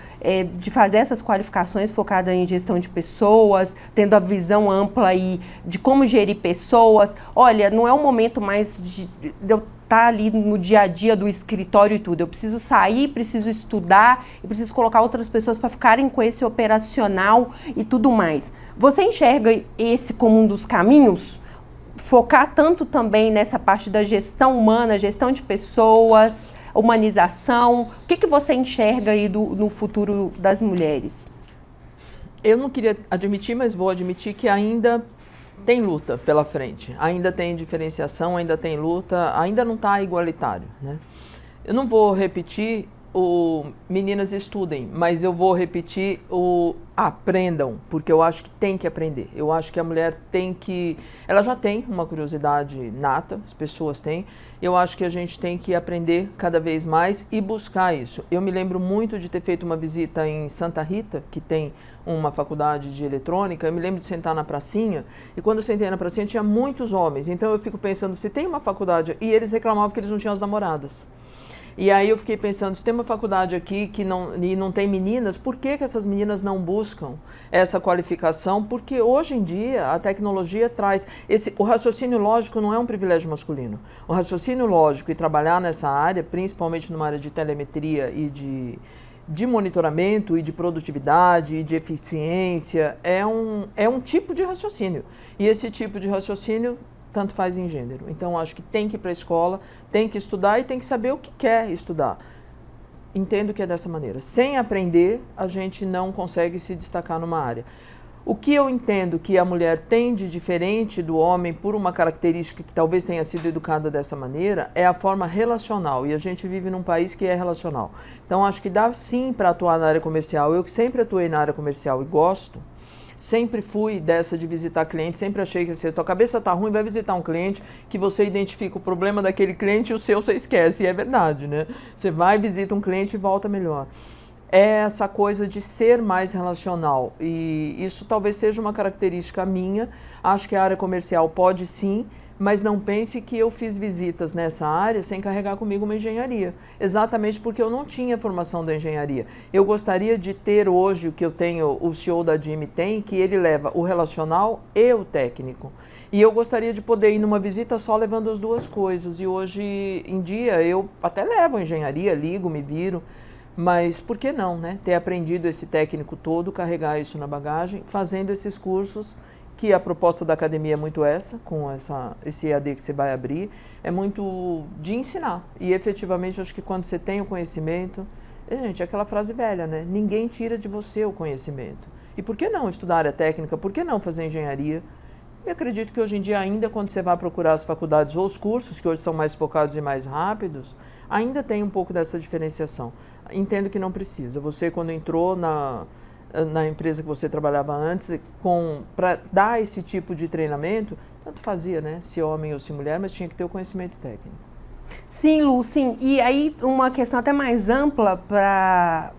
de fazer essas qualificações focadas em gestão de pessoas, tendo a visão ampla aí de como gerir pessoas. Olha, não é um momento mais de eu estar ali no dia a dia do escritório e tudo. Eu preciso sair, preciso estudar e preciso colocar outras pessoas para ficarem com esse operacional e tudo mais. Você enxerga esse como um dos caminhos? Focar tanto também nessa parte da gestão humana, gestão de pessoas, humanização. O que você enxerga aí no futuro das mulheres? Eu não queria admitir, mas vou admitir que ainda tem luta pela frente, ainda tem diferenciação, ainda tem luta, ainda não está igualitário, né? Eu não vou repetir meninas estudem, mas eu vou repetir o aprendam, porque eu acho que tem que aprender. Eu acho que a mulher ela já tem uma curiosidade nata, as pessoas têm. Eu acho que a gente tem que aprender cada vez mais e buscar isso. Eu me lembro muito de ter feito uma visita em Santa Rita, que tem uma faculdade de eletrônica. Eu me lembro de sentar na pracinha, e quando eu sentei na pracinha tinha muitos homens. Então eu fico pensando, se tem uma faculdade, e eles reclamavam que eles não tinham as namoradas. E aí eu fiquei pensando, se tem uma faculdade aqui e não tem meninas, por que essas meninas não buscam essa qualificação? Porque hoje em dia a tecnologia traz... O raciocínio lógico não é um privilégio masculino. O raciocínio lógico e trabalhar nessa área, principalmente numa área de telemetria e de monitoramento e de produtividade e de eficiência, é um tipo de raciocínio. E esse tipo de raciocínio tanto faz em gênero. Então, acho que tem que ir para a escola, tem que estudar e tem que saber o que quer estudar. Entendo que é dessa maneira. Sem aprender, a gente não consegue se destacar numa área. O que eu entendo que a mulher tem de diferente do homem, por uma característica que talvez tenha sido educada dessa maneira, é a forma relacional. E a gente vive num país que é relacional. Então, acho que dá sim para atuar na área comercial. Eu que sempre atuei na área comercial e gosto, sempre fui dessa de visitar cliente, sempre achei que se a tua cabeça tá ruim, vai visitar um cliente que você identifica o problema daquele cliente e o seu você esquece. E é verdade, né? Você vai, visita um cliente e volta melhor. É essa coisa de ser mais relacional. E isso talvez seja uma característica minha. Acho que a área comercial pode sim, mas não pense que eu fiz visitas nessa área sem carregar comigo uma engenharia. Exatamente porque eu não tinha formação da engenharia. Eu gostaria de ter hoje o que eu tenho, o CEO da DIME tem, que ele leva o relacional e o técnico. E eu gostaria de poder ir numa visita só levando as duas coisas. E hoje em dia eu até levo a engenharia, ligo, me viro. Mas por que não, né? Ter aprendido esse técnico todo, carregar isso na bagagem, fazendo esses cursos, que a proposta da academia é muito com esse EAD que você vai abrir, é muito de ensinar. E efetivamente, acho que quando você tem o conhecimento, gente, é aquela frase velha, né? Ninguém tira de você o conhecimento. E por que não estudar área técnica? Por que não fazer engenharia? E acredito que hoje em dia, ainda quando você vai procurar as faculdades ou os cursos, que hoje são mais focados e mais rápidos, ainda tem um pouco dessa diferenciação. Entendo que não precisa. Você, quando entrou na empresa que você trabalhava antes, para dar esse tipo de treinamento, tanto fazia, né? Se homem ou se mulher, mas tinha que ter o conhecimento técnico. Sim, Lu, sim. E aí, uma questão até mais ampla para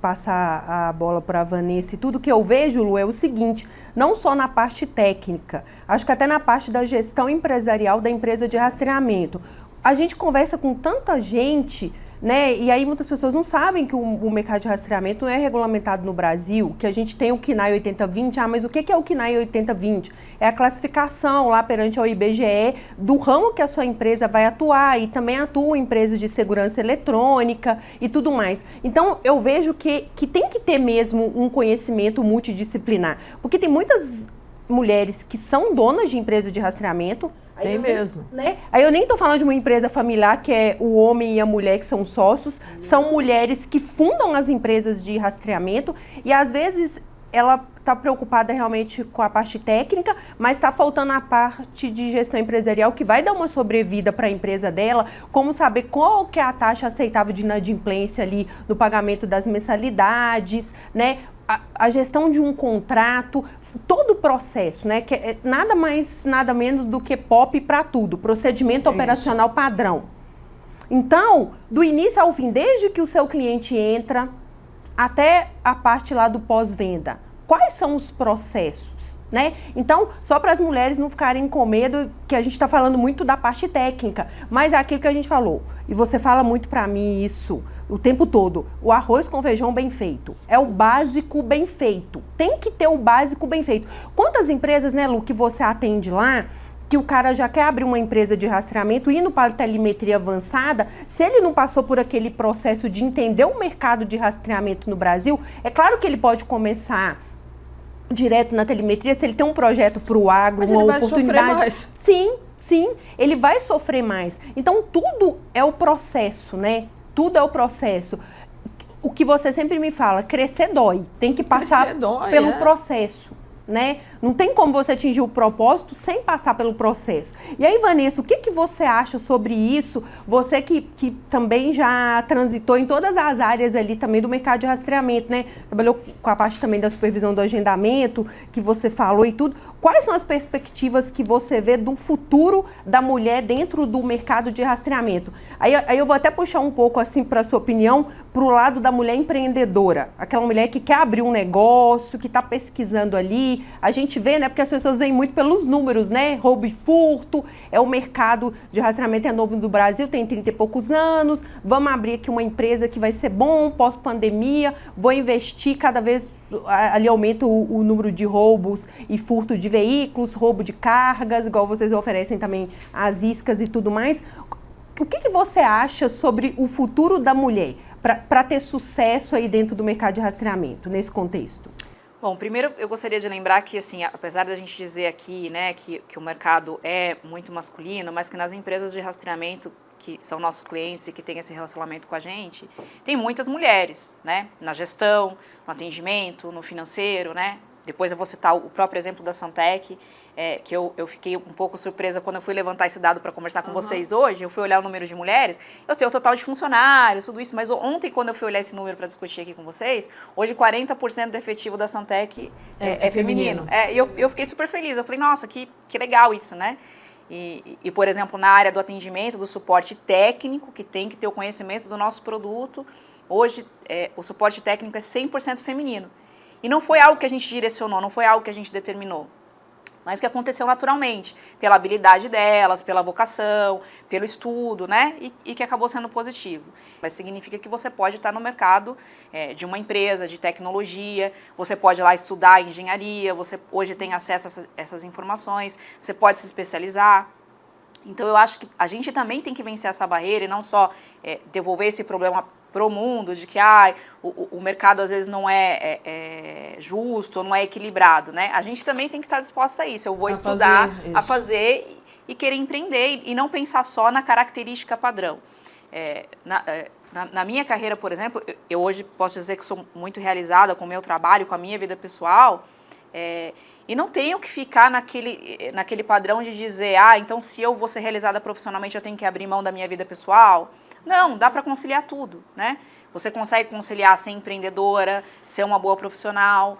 passar a bola para a Vanessa e tudo que eu vejo, Lu, é o seguinte, não só na parte técnica, acho que até na parte da gestão empresarial da empresa de rastreamento. A gente conversa com tanta gente, né? E aí muitas pessoas não sabem que o mercado de rastreamento não é regulamentado no Brasil, que a gente tem o KNAI 8020. Mas o que é o KNAI 8020? É a classificação lá perante ao IBGE do ramo que a sua empresa vai atuar, e também atua empresas de segurança eletrônica e tudo mais. Então eu vejo que tem que ter mesmo um conhecimento multidisciplinar, porque tem muitas mulheres que são donas de empresa de rastreamento. Tem mesmo. Né? Aí eu nem estou falando de uma empresa familiar, que é o homem e a mulher que são sócios. São mulheres que fundam as empresas de rastreamento e às vezes ela está preocupada realmente com a parte técnica, mas está faltando a parte de gestão empresarial que vai dar uma sobrevida para a empresa dela, como saber qual que é a taxa aceitável de inadimplência ali no pagamento das mensalidades, né? A gestão de um contrato, todo o processo, né? Que é nada mais, nada menos do que POP para tudo, procedimento operacional padrão. Então, do início ao fim, desde que o seu cliente entra até a parte lá do pós-venda, quais são os processos, né? Então, só para as mulheres não ficarem com medo, que a gente está falando muito da parte técnica, mas é aquilo que a gente falou, e você fala muito para mim isso o tempo todo, o arroz com feijão bem feito, é o básico bem feito, tem que ter o básico bem feito. Quantas empresas, né, Lu, que você atende lá, que o cara já quer abrir uma empresa de rastreamento, indo para a telemetria avançada, se ele não passou por aquele processo de entender o mercado de rastreamento no Brasil, é claro que ele pode começar direto na telemetria, se ele tem um projeto para o agro, mas uma ele vai oportunidade. Sofrer mais. Sim, ele vai sofrer mais. Então, tudo é o processo, né? Tudo é o processo. O que você sempre me fala, crescer dói. Tem que passar pelo processo, né? Não tem como você atingir o propósito sem passar pelo processo. E aí, Vanessa, o que você acha sobre isso? Você que também já transitou em todas as áreas ali também do mercado de rastreamento, né? Trabalhou com a parte também da supervisão do agendamento, que você falou e tudo. Quais são as perspectivas que você vê do futuro da mulher dentro do mercado de rastreamento? Aí eu vou até puxar um pouco, assim, para a sua opinião, para o lado da mulher empreendedora. Aquela mulher que quer abrir um negócio, que está pesquisando ali. A gente vê, né? Porque as pessoas veem muito pelos números, né? Roubo e furto. O mercado de rastreamento é novo no Brasil, tem 30 e poucos anos. Vamos abrir aqui uma empresa que vai ser bom, pós-pandemia. Vou investir cada vez... Ali aumenta o número de roubos e furto de veículos, roubo de cargas, igual vocês oferecem também as iscas e tudo mais. O que você acha sobre o futuro da mulher para ter sucesso aí dentro do mercado de rastreamento, nesse contexto? Bom, primeiro eu gostaria de lembrar que, assim, apesar da gente dizer aqui, né, que o mercado é muito masculino, mas que nas empresas de rastreamento, que são nossos clientes e que têm esse relacionamento com a gente, tem muitas mulheres, né, na gestão, no atendimento, no financeiro, né. Depois eu vou citar o próprio exemplo da Santec, que eu fiquei um pouco surpresa quando eu fui levantar esse dado para conversar com vocês hoje. Eu fui olhar o número de mulheres, eu sei o total de funcionários, tudo isso, mas ontem, quando eu fui olhar esse número para discutir aqui com vocês, hoje 40% do efetivo da Santec é feminino. E eu fiquei super feliz, eu falei, nossa, que legal isso, né? E, por exemplo, na área do atendimento, do suporte técnico, que tem que ter o conhecimento do nosso produto, hoje o suporte técnico é 100% feminino. E não foi algo que a gente direcionou, não foi algo que a gente determinou, mas que aconteceu naturalmente, pela habilidade delas, pela vocação, pelo estudo, né? E que acabou sendo positivo. Mas significa que você pode estar no mercado de uma empresa, de tecnologia, você pode ir lá estudar engenharia, você hoje tem acesso a essas informações, você pode se especializar. Então eu acho que a gente também tem que vencer essa barreira e não só devolver esse problema para o mundo, de que o mercado às vezes não é justo, não é equilibrado, né? A gente também tem que estar disposta a isso. Eu vou estudar, a fazer e querer empreender e não pensar só na característica padrão. Na minha carreira, por exemplo, eu hoje posso dizer que sou muito realizada com o meu trabalho, com a minha vida pessoal, e não tenho que ficar naquele padrão de dizer, então se eu vou ser realizada profissionalmente eu tenho que abrir mão da minha vida pessoal. Não, dá para conciliar tudo, né? Você consegue conciliar ser empreendedora, ser uma boa profissional,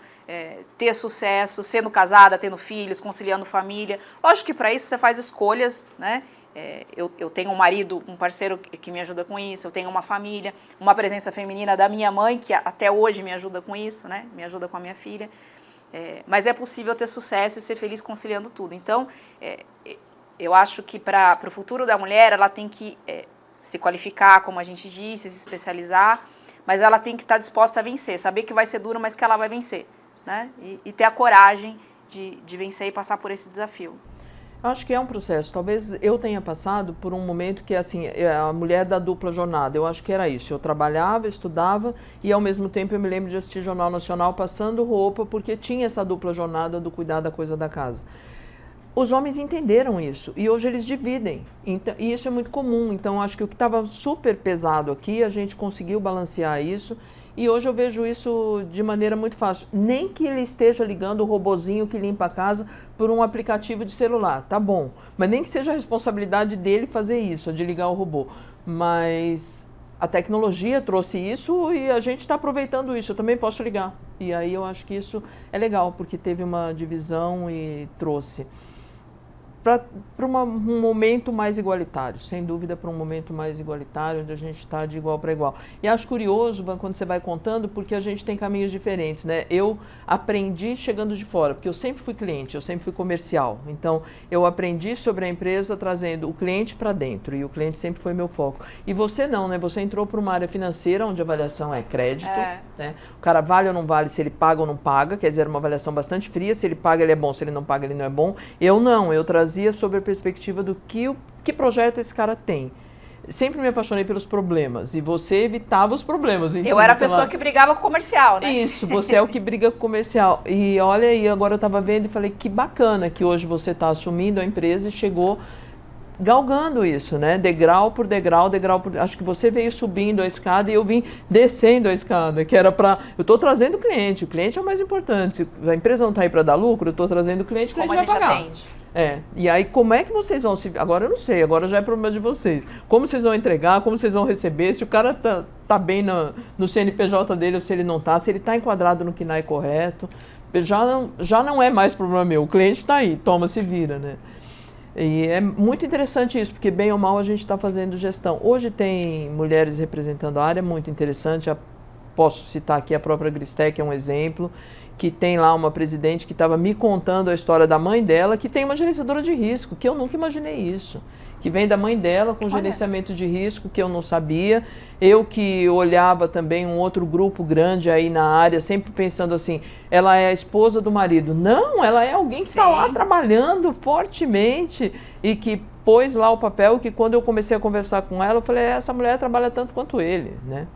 ter sucesso, sendo casada, tendo filhos, conciliando família. Lógico que para isso você faz escolhas, né? Eu tenho um marido, um parceiro que me ajuda com isso, eu tenho uma família, uma presença feminina da minha mãe, que até hoje me ajuda com isso, né? Me ajuda com a minha filha. Mas é possível ter sucesso e ser feliz conciliando tudo. Então, eu acho que para o futuro da mulher, ela tem que se qualificar, como a gente disse, se especializar, mas ela tem que estar disposta a vencer, saber que vai ser duro, mas que ela vai vencer, né? E ter a coragem de vencer e passar por esse desafio. Eu acho que é um processo. Talvez eu tenha passado por um momento que, assim, a mulher da dupla jornada, eu acho que era isso. Eu trabalhava, estudava e, ao mesmo tempo, eu me lembro de assistir Jornal Nacional passando roupa, porque tinha essa dupla jornada do cuidar da coisa da casa. Os homens entenderam isso e hoje eles dividem, então, e isso é muito comum. Então, acho que o que estava super pesado aqui, a gente conseguiu balancear isso e hoje eu vejo isso de maneira muito fácil. Nem que ele esteja ligando o robozinho que limpa a casa por um aplicativo de celular, tá bom. Mas nem que seja a responsabilidade dele fazer isso, de ligar o robô. Mas a tecnologia trouxe isso e a gente está aproveitando isso. Eu também posso ligar. E aí eu acho que isso é legal, porque teve uma divisão e trouxe. Para um momento mais igualitário, sem dúvida, para um momento mais igualitário, onde a gente está de igual para igual. E acho curioso quando você vai contando, porque a gente tem caminhos diferentes, né? Eu aprendi chegando de fora, porque eu sempre fui cliente, eu sempre fui comercial. Então, eu aprendi sobre a empresa trazendo o cliente para dentro, e o cliente sempre foi meu foco. E você não, né? Você entrou para uma área financeira, onde a avaliação é crédito, né? O cara vale ou não vale, se ele paga ou não paga, quer dizer, uma avaliação bastante fria, se ele paga ele é bom, se ele não paga ele não é bom. Eu não, eu trazia sobre a perspectiva do que projeto esse cara tem. Sempre me apaixonei pelos problemas e você evitava os problemas. Então, eu era a pessoa que brigava com o comercial, né? Isso, você é o que briga com o comercial. E olha aí, agora eu estava vendo e falei que bacana que hoje você está assumindo a empresa e chegou galgando isso, né? Degrau por degrau, degrau por... Acho que você veio subindo a escada e eu vim descendo a escada, que era para... Eu estou trazendo o cliente é o mais importante. Se a empresa não está aí para dar lucro, eu estou trazendo o cliente vai pagar. Atende? E aí como é que vocês vão se... Agora eu não sei, agora já é problema de vocês. Como vocês vão entregar, como vocês vão receber, se o cara tá bem no CNPJ dele ou se ele não tá, se ele está enquadrado no KNAI correto, já não é mais problema meu. O cliente está aí, toma, se vira, né? E é muito interessante isso, porque bem ou mal a gente está fazendo gestão. Hoje tem mulheres representando a área, muito interessante. Posso citar aqui a própria Gristec, é um exemplo, que tem lá uma presidente que estava me contando a história da mãe dela, que tem uma gerenciadora de risco, que eu nunca imaginei isso. Que vem da mãe dela com gerenciamento de risco, que eu não sabia. Eu que olhava também um outro grupo grande aí na área, sempre pensando assim, ela é a esposa do marido. Não, ela é alguém que está lá trabalhando fortemente e que pôs lá o papel, que quando eu comecei a conversar com ela, eu falei, essa mulher trabalha tanto quanto ele, né?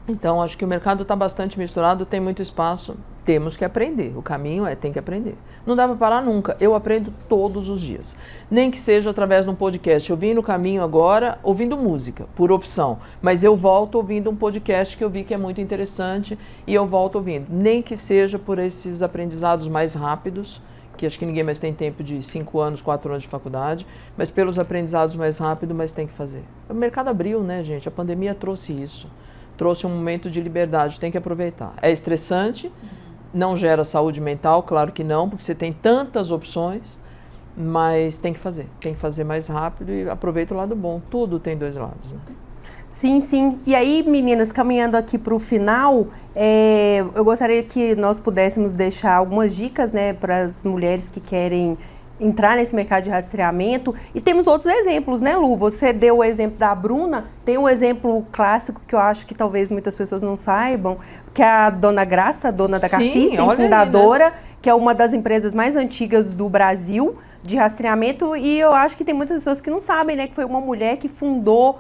Então, acho que o mercado está bastante misturado, tem muito espaço, temos que aprender. O caminho tem que aprender. Não dá para parar nunca, eu aprendo todos os dias. Nem que seja através de um podcast. Eu vim no caminho agora ouvindo música, por opção, mas eu volto ouvindo um podcast que eu vi que é muito interessante e eu volto ouvindo. Nem que seja por esses aprendizados mais rápidos, que acho que ninguém mais tem tempo de 5 anos, 4 anos de faculdade, mas pelos aprendizados mais rápidos, mas tem que fazer. O mercado abriu, né, gente? A pandemia trouxe isso. Trouxe um momento de liberdade, tem que aproveitar. É estressante, não gera saúde mental, claro que não, porque você tem tantas opções, mas tem que fazer mais rápido e aproveita o lado bom. Tudo tem dois lados, né? Sim, sim. E aí, meninas, caminhando aqui para o final, eu gostaria que nós pudéssemos deixar algumas dicas, né, para as mulheres que querem entrar nesse mercado de rastreamento. E temos outros exemplos, né, Lu? Você deu o exemplo da Bruna, tem um exemplo clássico que eu acho que talvez muitas pessoas não saibam, que é a Dona Graça, dona da Carsystem, fundadora, aí, né? Que é uma das empresas mais antigas do Brasil de rastreamento, e eu acho que tem muitas pessoas que não sabem, né, que foi uma mulher que fundou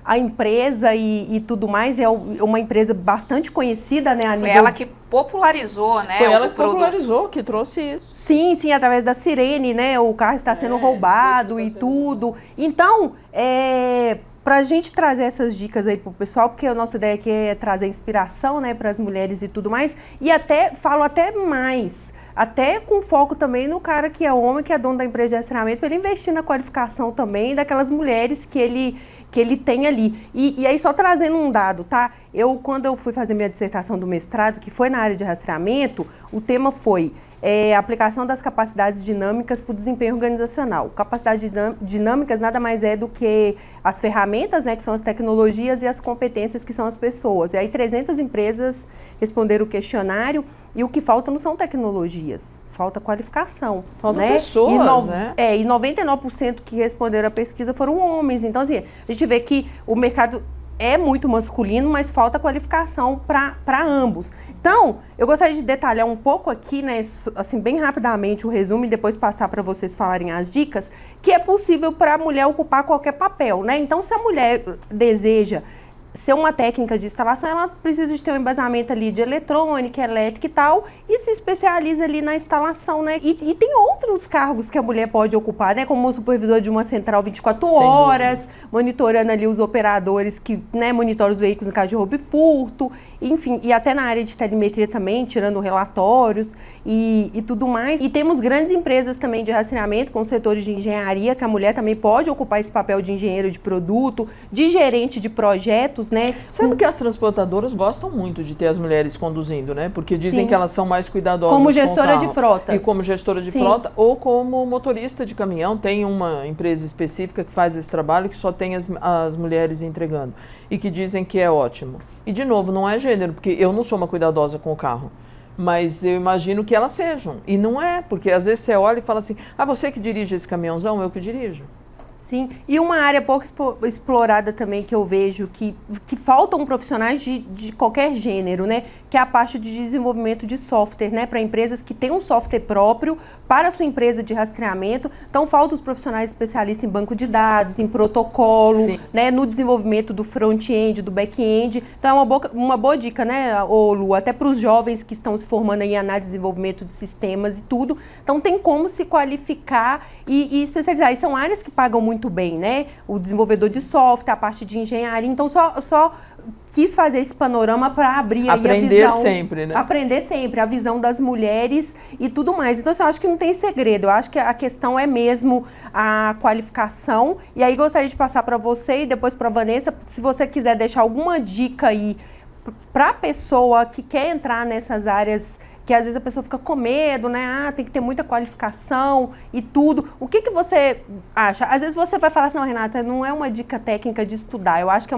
a empresa e tudo mais, é uma empresa bastante conhecida, né? Foi ela que popularizou, né? Foi ela que popularizou, que trouxe isso. Sim, sim, através da sirene, né? O carro está sendo roubado e tudo. Então, para a gente trazer essas dicas aí pro pessoal, porque a nossa ideia aqui é trazer inspiração, né, para as mulheres e tudo mais, e falo até mais, até com foco também no cara que é homem, que é dono da empresa de rastreamento, para ele investir na qualificação também daquelas mulheres que ele tem ali. E aí, só trazendo um dado, tá? Quando eu fui fazer minha dissertação do mestrado, que foi na área de rastreamento, o tema foi aplicação das capacidades dinâmicas para o desempenho organizacional. Capacidades dinâmicas nada mais é do que as ferramentas, né, que são as tecnologias, e as competências, que são as pessoas. E aí 300 empresas responderam o questionário, e o que falta não são tecnologias, falta qualificação. Faltam, né? pessoas, né? E 99% que responderam a pesquisa foram homens. Então, assim, a gente vê que o mercado é muito masculino, mas falta qualificação para ambos. Então, eu gostaria de detalhar um pouco aqui, né, assim, bem rapidamente o resumo, e depois passar para vocês falarem as dicas, que é possível para a mulher ocupar qualquer papel, né? Então, se a mulher deseja ser uma técnica de instalação, ela precisa de ter um embasamento ali de eletrônica, elétrica e tal, e se especializa ali na instalação, né? E tem outros cargos que a mulher pode ocupar, né? Como supervisor de uma central 24 horas, monitorando ali os operadores que, né, monitoram os veículos em caso de roubo e furto, enfim, e até na área de telemetria também, tirando relatórios e tudo mais. E temos grandes empresas também de rastreamento, com setores de engenharia, que a mulher também pode ocupar esse papel de engenheiro de produto, de gerente de projetos, né? Sabe que as transportadoras gostam muito de ter as mulheres conduzindo, né? Porque dizem que elas são mais cuidadosas como gestora de frotas. E como gestora de frota, ou como motorista de caminhão. Tem uma empresa específica que faz esse trabalho, que só tem as mulheres entregando. E que dizem que é ótimo. E, de novo, não é gênero, porque eu não sou uma cuidadosa com o carro. Mas eu imagino que elas sejam. E não é, porque às vezes você olha e fala assim, você que dirige esse caminhãozão, eu que dirijo. Sim, e uma área pouco explorada também que eu vejo que faltam profissionais de qualquer gênero, né? Que é a parte de desenvolvimento de software, né? Para empresas que têm um software próprio para a sua empresa de rastreamento. Então, faltam os profissionais especialistas em banco de dados, em protocolo, né? No desenvolvimento do front-end, do back-end. Então, é uma boa dica, né, Lu? Até para os jovens que estão se formando em análise e desenvolvimento de sistemas e tudo. Então, tem como se qualificar e especializar. E são áreas que pagam muito bem, né? O desenvolvedor de software, a parte de engenharia. Então, só quis fazer esse panorama para abrir aí a visão. Aprender sempre, né? Aprender sempre, a visão das mulheres e tudo mais. Então, assim, eu acho que não tem segredo. Eu acho que a questão é mesmo a qualificação. E aí, gostaria de passar para você e depois para a Vanessa, se você quiser deixar alguma dica aí para a pessoa que quer entrar nessas áreas, que às vezes a pessoa fica com medo, né? Tem que ter muita qualificação e tudo. O que você acha? Às vezes você vai falar assim, não, Renata, não é uma dica técnica de estudar. Eu acho que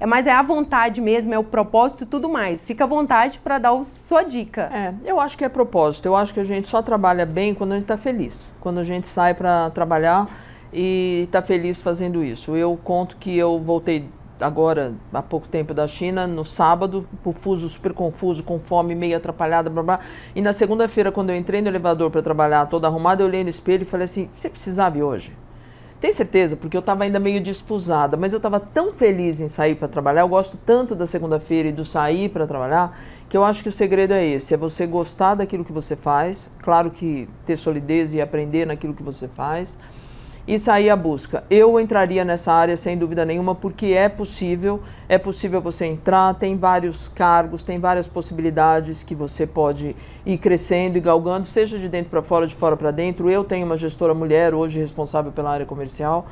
é mais a vontade mesmo, é o propósito e tudo mais. Fica à vontade para dar a sua dica. Eu acho que é propósito. Eu acho que a gente só trabalha bem quando a gente está feliz. Quando a gente sai para trabalhar e está feliz fazendo isso. Eu conto que eu voltei agora, há pouco tempo da China, no sábado, confuso, super confuso, com fome, meio atrapalhada, blá, blá. E na segunda-feira, quando eu entrei no elevador para trabalhar, toda arrumada, eu olhei no espelho e falei assim, você precisava ir hoje? Tem certeza? Porque eu estava ainda meio desfusada, mas eu estava tão feliz em sair para trabalhar, eu gosto tanto da segunda-feira e do sair para trabalhar, que eu acho que o segredo é esse, é você gostar daquilo que você faz, claro que ter solidez e aprender naquilo que você faz, e sair à busca. Eu entraria nessa área sem dúvida nenhuma, porque é possível você entrar, tem vários cargos, tem várias possibilidades que você pode ir crescendo e galgando, seja de dentro para fora, de fora para dentro. Eu tenho uma gestora mulher, hoje responsável pela área comercial,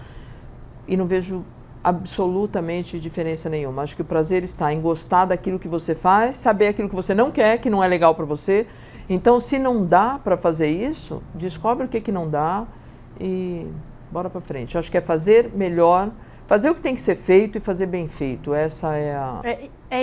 e não vejo absolutamente diferença nenhuma. Acho que o prazer está em gostar daquilo que você faz, saber aquilo que você não quer, que não é legal para você. Então, se não dá para fazer isso, descobre o que não dá e bora para frente. Acho que é fazer melhor, fazer o que tem que ser feito e fazer bem feito. Essa é a...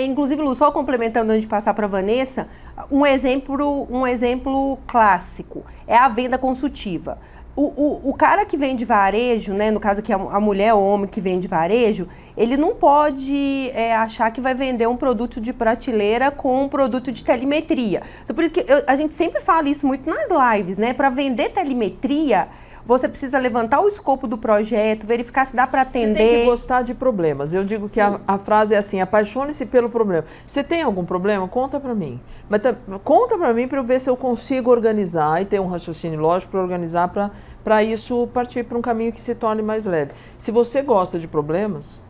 Inclusive, Lu, só complementando antes de passar para a Vanessa, um exemplo clássico é a venda consultiva. O cara que vende varejo, né, no caso aqui a mulher ou homem que vende varejo, ele não pode achar que vai vender um produto de prateleira com um produto de telemetria. Então, por isso que a gente sempre fala isso muito nas lives, né? Para vender telemetria, você precisa levantar o escopo do projeto, verificar se dá para atender. Você tem que gostar de problemas. Eu digo que a frase é assim, apaixone-se pelo problema. Você tem algum problema? Conta para mim. Mas conta para mim para eu ver se eu consigo organizar e ter um raciocínio lógico para organizar para isso partir para um caminho que se torne mais leve. Se você gosta de problemas,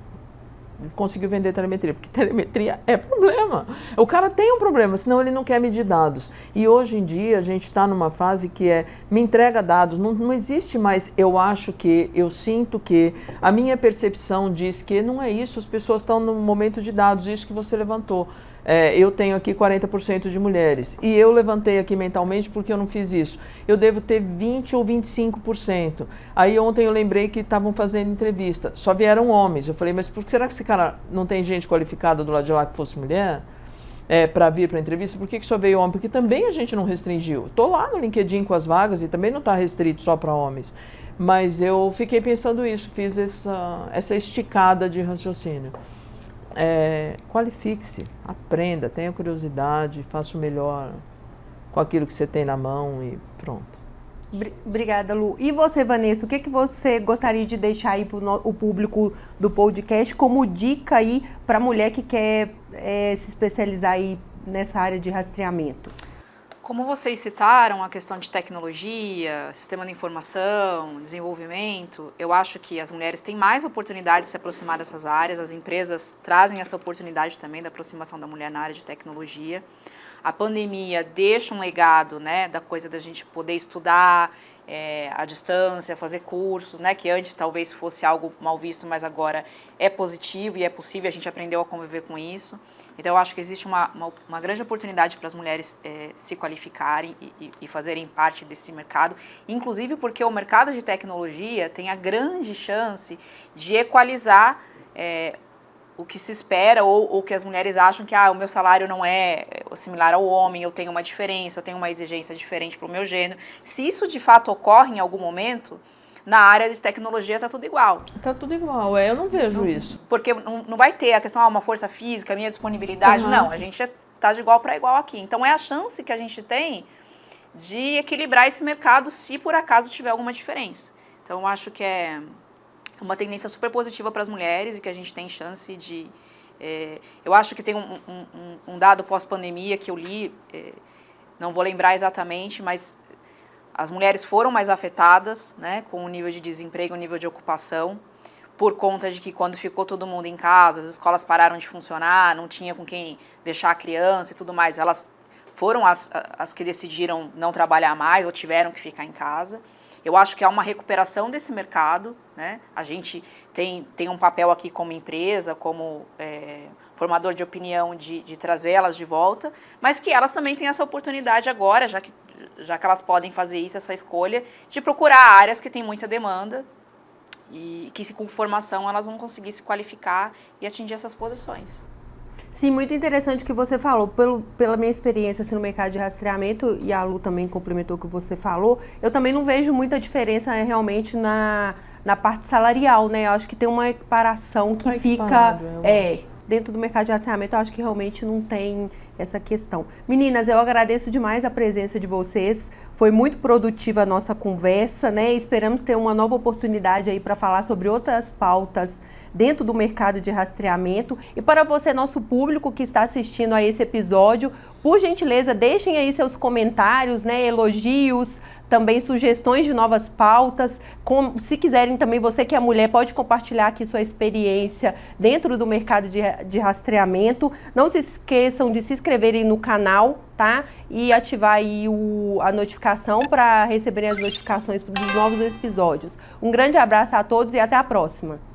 conseguiu vender telemetria, porque telemetria é problema. O cara tem um problema, senão ele não quer medir dados. E hoje em dia a gente está numa fase que me entrega dados, não existe mais eu acho que, eu sinto que, a minha percepção diz que não é isso, as pessoas estão no momento de dados, isso que você levantou. Eu tenho aqui 40% de mulheres e eu levantei aqui mentalmente porque eu não fiz isso. Eu devo ter 20 ou 25%. Aí ontem eu lembrei que estavam fazendo entrevista, só vieram homens. Eu falei, mas por que será que esse cara não tem gente qualificada do lado de lá que fosse mulher? Para vir para a entrevista, por que só veio homem? Porque também a gente não restringiu. Estou lá no LinkedIn com as vagas e também não está restrito só para homens. Mas eu fiquei pensando isso, fiz essa esticada de raciocínio. Qualifique-se, aprenda, tenha curiosidade, faça o melhor com aquilo que você tem na mão e pronto. Obrigada, Lu. E você, Vanessa, o que você gostaria de deixar aí para o público do podcast como dica aí para a mulher que quer se especializar aí nessa área de rastreamento? Como vocês citaram, a questão de tecnologia, sistema de informação, desenvolvimento, eu acho que as mulheres têm mais oportunidade de se aproximar dessas áreas, as empresas trazem essa oportunidade também da aproximação da mulher na área de tecnologia. A pandemia deixa um legado, né, da coisa da gente poder estudar à distância, fazer cursos, né, que antes talvez fosse algo mal visto, mas agora é positivo e é possível, a gente aprendeu a conviver com isso. Então, eu acho que existe uma grande oportunidade para as mulheres se qualificarem e fazerem parte desse mercado, inclusive porque o mercado de tecnologia tem a grande chance de equalizar o que se espera ou que as mulheres acham que o meu salário não é similar ao homem, eu tenho uma diferença, eu tenho uma exigência diferente para o meu gênero. Se isso de fato ocorre em algum momento, na área de tecnologia está tudo igual. Tá tudo igual, eu não vejo isso. Porque não vai ter a questão, uma força física, minha disponibilidade, não, a gente está de igual para igual aqui. Então é a chance que a gente tem de equilibrar esse mercado se por acaso tiver alguma diferença. Então eu acho que é uma tendência super positiva para as mulheres e que a gente tem chance de... eu acho que tem um dado pós-pandemia que eu li, não vou lembrar exatamente, mas as mulheres foram mais afetadas, né, com o nível de desemprego, o nível de ocupação, por conta de que quando ficou todo mundo em casa, as escolas pararam de funcionar, não tinha com quem deixar a criança e tudo mais, elas foram as que decidiram não trabalhar mais ou tiveram que ficar em casa. Eu acho que há uma recuperação desse mercado, né? A gente tem um papel aqui como empresa, como formador de opinião de trazer elas de volta, mas que elas também têm essa oportunidade agora, já que elas podem fazer isso, essa escolha, de procurar áreas que têm muita demanda e que com formação elas vão conseguir se qualificar e atingir essas posições. Sim, muito interessante o que você falou. Pela minha experiência assim, no mercado de rastreamento, e a Lu também complementou o que você falou, eu também não vejo muita diferença realmente na parte salarial, né? Eu acho que tem uma equiparação que fica dentro do mercado de rastreamento, eu acho que realmente não tem essa questão. Meninas, eu agradeço demais a presença de vocês. Foi muito produtiva a nossa conversa, né? Esperamos ter uma nova oportunidade aí para falar sobre outras pautas dentro do mercado de rastreamento. E para você, nosso público que está assistindo a esse episódio, por gentileza, deixem aí seus comentários, né, elogios, também sugestões de novas pautas. Se quiserem também, você que é mulher, pode compartilhar aqui sua experiência dentro do mercado de rastreamento. Não se esqueçam de se inscreverem no canal, tá? E ativar aí a notificação para receberem as notificações dos novos episódios. Um grande abraço a todos e até a próxima.